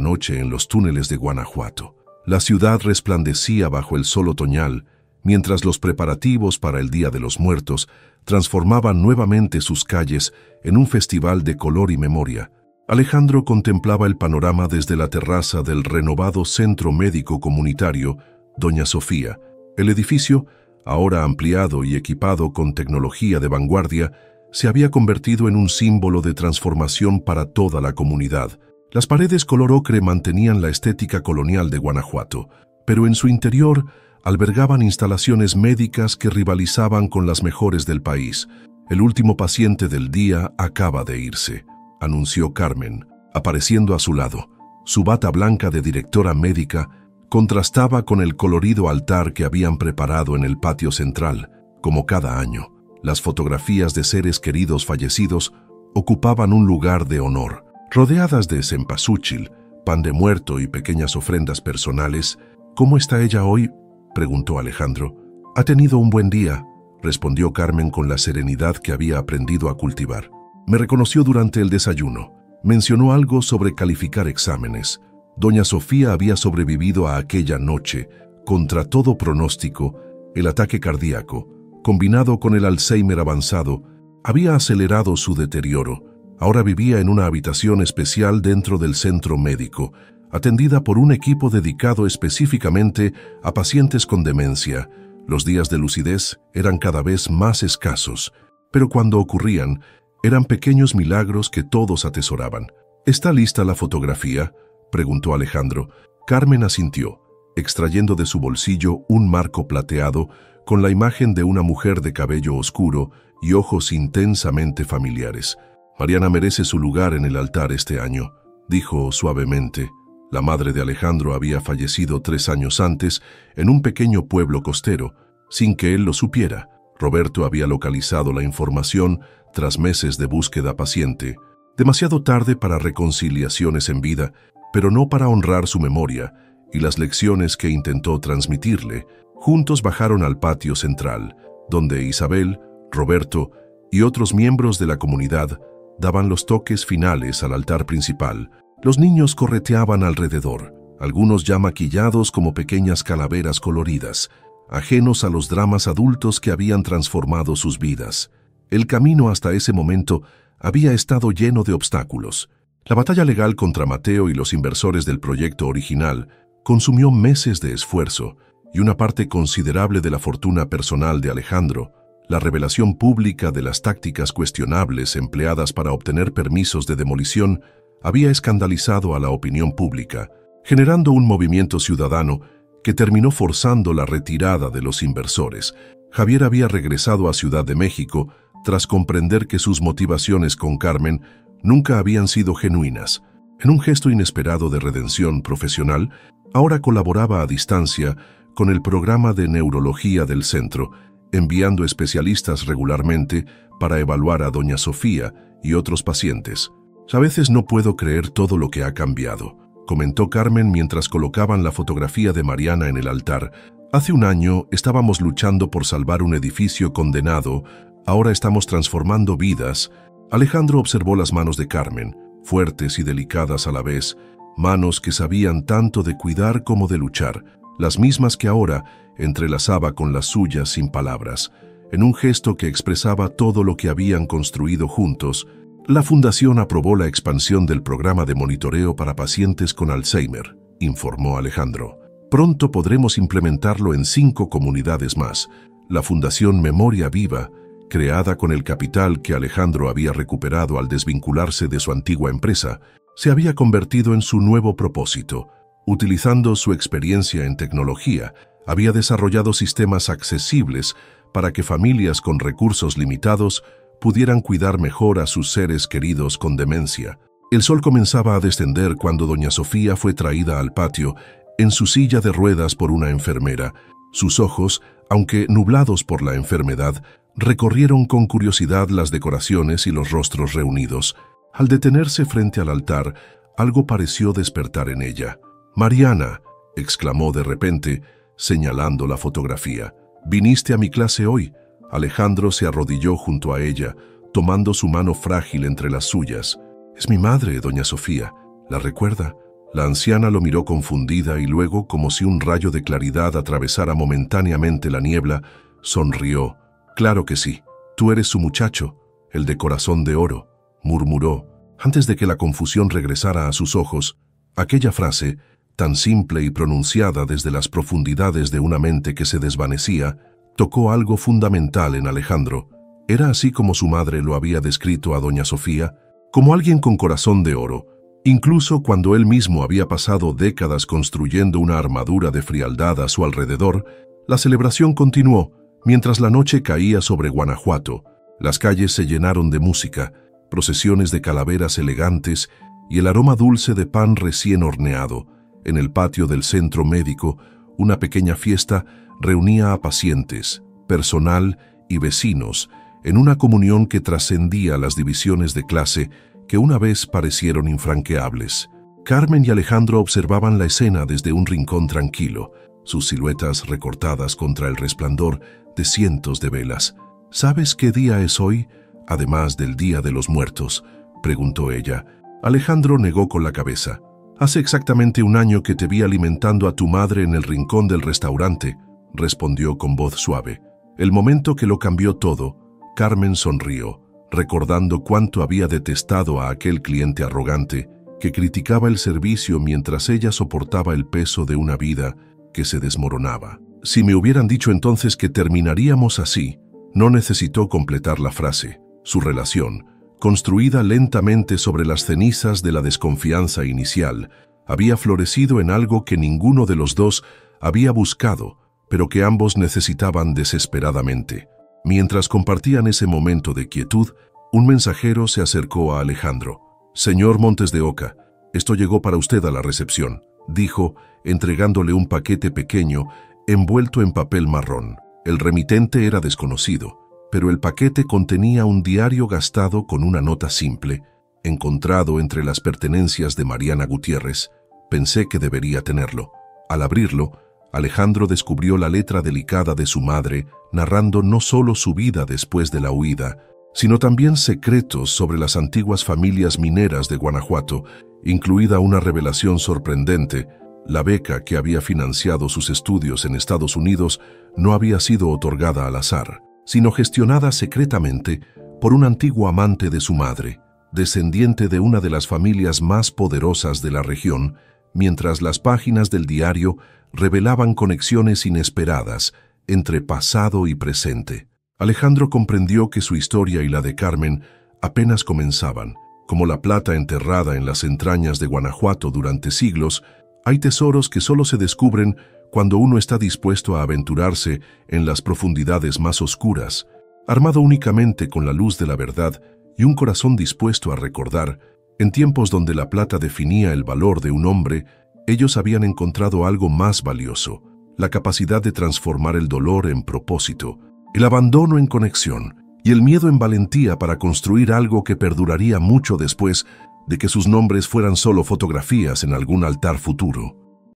noche en los túneles de Guanajuato. La ciudad resplandecía bajo el sol otoñal, mientras los preparativos para el Día de los Muertos transformaban nuevamente sus calles en un festival de color y memoria. Alejandro contemplaba el panorama desde la terraza del renovado Centro Médico Comunitario Doña Sofía. El edificio, ahora ampliado y equipado con tecnología de vanguardia, se había convertido en un símbolo de transformación para toda la comunidad. Las paredes color ocre mantenían la estética colonial de Guanajuato, pero en su interior albergaban instalaciones médicas que rivalizaban con las mejores del país. El último paciente del día acaba de irse, anunció Carmen, apareciendo a su lado. Su bata blanca de directora médica contrastaba con el colorido altar que habían preparado en el patio central. Como cada año, las fotografías de seres queridos fallecidos ocupaban un lugar de honor. Rodeadas de cempasúchil, pan de muerto y pequeñas ofrendas personales. «¿Cómo está ella hoy?», preguntó Alejandro. «Ha tenido un buen día», respondió Carmen con la serenidad que había aprendido a cultivar. «Me reconoció durante el desayuno. Mencionó algo sobre calificar exámenes. Doña Sofía había sobrevivido a aquella noche, contra todo pronóstico. El ataque cardíaco, combinado con el Alzheimer avanzado, había acelerado su deterioro. Ahora vivía en una habitación especial dentro del centro médico, atendida por un equipo dedicado específicamente a pacientes con demencia. Los días de lucidez eran cada vez más escasos, pero cuando ocurrían, eran pequeños milagros que todos atesoraban. «¿Está lista la fotografía?», preguntó Alejandro. Carmen asintió, extrayendo de su bolsillo un marco plateado con la imagen de una mujer de cabello oscuro y ojos intensamente familiares. «Mariana merece su lugar en el altar este año», dijo suavemente. La madre de Alejandro había fallecido 3 años antes en un pequeño pueblo costero, sin que él lo supiera. Roberto había localizado la información tras meses de búsqueda paciente, demasiado tarde para reconciliaciones en vida, pero no para honrar su memoria y las lecciones que intentó transmitirle. Juntos bajaron al patio central, donde Isabel, Roberto y otros miembros de la comunidad daban los toques finales al altar principal. Los niños correteaban alrededor, algunos ya maquillados como pequeñas calaveras coloridas, ajenos a los dramas adultos que habían transformado sus vidas. El camino hasta ese momento había estado lleno de obstáculos. La batalla legal contra Mateo y los inversores del proyecto original consumió meses de esfuerzo y una parte considerable de la fortuna personal de Alejandro. La revelación pública de las tácticas cuestionables empleadas para obtener permisos de demolición había escandalizado a la opinión pública, generando un movimiento ciudadano que terminó forzando la retirada de los inversores. Javier había regresado a Ciudad de México tras comprender que sus motivaciones con Carmen nunca habían sido genuinas. En un gesto inesperado de redención profesional, ahora colaboraba a distancia con el programa de neurología del centro, enviando especialistas regularmente para evaluar a Doña Sofía y otros pacientes. «A veces no puedo creer todo lo que ha cambiado», comentó Carmen mientras colocaban la fotografía de Mariana en el altar. «Hace un año estábamos luchando por salvar un edificio condenado, ahora estamos transformando vidas». Alejandro observó las manos de Carmen, fuertes y delicadas a la vez, manos que sabían tanto de cuidar como de luchar, las mismas que ahora entrelazaba con las suyas sin palabras. En un gesto que expresaba todo lo que habían construido juntos, la Fundación aprobó la expansión del programa de monitoreo para pacientes con Alzheimer, informó Alejandro. «Pronto podremos implementarlo en 5 comunidades más». La Fundación Memoria Viva, creada con el capital que Alejandro había recuperado al desvincularse de su antigua empresa, se había convertido en su nuevo propósito. Utilizando su experiencia en tecnología, había desarrollado sistemas accesibles para que familias con recursos limitados pudieran cuidar mejor a sus seres queridos con demencia. El sol comenzaba a descender cuando Doña Sofía fue traída al patio en su silla de ruedas por una enfermera. Sus ojos, aunque nublados por la enfermedad, recorrieron con curiosidad las decoraciones y los rostros reunidos. Al detenerse frente al altar, algo pareció despertar en ella. «Mariana», exclamó de repente, señalando la fotografía. «¿Viniste a mi clase hoy?» Alejandro se arrodilló junto a ella, tomando su mano frágil entre las suyas. «Es mi madre, doña Sofía. ¿La recuerda?» La anciana lo miró confundida y luego, como si un rayo de claridad atravesara momentáneamente la niebla, sonrió. «Claro que sí. Tú eres su muchacho, el de corazón de oro», murmuró. Antes de que la confusión regresara a sus ojos, aquella frase, tan simple y pronunciada desde las profundidades de una mente que se desvanecía, tocó algo fundamental en Alejandro. Era así como su madre lo había descrito a doña Sofía, como alguien con corazón de oro. Incluso cuando él mismo había pasado décadas construyendo una armadura de frialdad a su alrededor, la celebración continuó mientras la noche caía sobre Guanajuato. Las calles se llenaron de música, procesiones de calaveras elegantes y el aroma dulce de pan recién horneado. En el patio del centro médico, una pequeña fiesta reunía a pacientes, personal y vecinos en una comunión que trascendía las divisiones de clase que una vez parecieron infranqueables. Carmen y Alejandro observaban la escena desde un rincón tranquilo, sus siluetas recortadas contra el resplandor de cientos de velas. «¿Sabes qué día es hoy, además del Día de los Muertos?», preguntó ella. Alejandro negó con la cabeza. «Hace exactamente un año que te vi alimentando a tu madre en el rincón del restaurante», respondió con voz suave. El momento que lo cambió todo, Carmen sonrió, recordando cuánto había detestado a aquel cliente arrogante que criticaba el servicio mientras ella soportaba el peso de una vida que se desmoronaba. «Si me hubieran dicho entonces que terminaríamos así», no necesitó completar la frase. Su relación, construida lentamente sobre las cenizas de la desconfianza inicial, había florecido en algo que ninguno de los dos había buscado, pero que ambos necesitaban desesperadamente. Mientras compartían ese momento de quietud, un mensajero se acercó a Alejandro. «Señor Montes de Oca, esto llegó para usted a la recepción», dijo, entregándole un paquete pequeño envuelto en papel marrón. El remitente era desconocido, pero el paquete contenía un diario gastado con una nota simple, encontrado entre las pertenencias de Mariana Gutiérrez. Pensé que debería tenerlo. Al abrirlo, Alejandro descubrió la letra delicada de su madre, narrando no solo su vida después de la huida, sino también secretos sobre las antiguas familias mineras de Guanajuato, incluida una revelación sorprendente. La beca que había financiado sus estudios en Estados Unidos no había sido otorgada al azar, sino gestionada secretamente por un antiguo amante de su madre, descendiente de una de las familias más poderosas de la región, mientras las páginas del diario revelaban conexiones inesperadas entre pasado y presente. Alejandro comprendió que su historia y la de Carmen apenas comenzaban. Como la plata enterrada en las entrañas de Guanajuato durante siglos, hay tesoros que solo se descubren cuando uno está dispuesto a aventurarse en las profundidades más oscuras. Armado únicamente con la luz de la verdad y un corazón dispuesto a recordar, en tiempos donde la plata definía el valor de un hombre, ellos habían encontrado algo más valioso: la capacidad de transformar el dolor en propósito, el abandono en conexión y el miedo en valentía para construir algo que perduraría mucho después de que sus nombres fueran solo fotografías en algún altar futuro.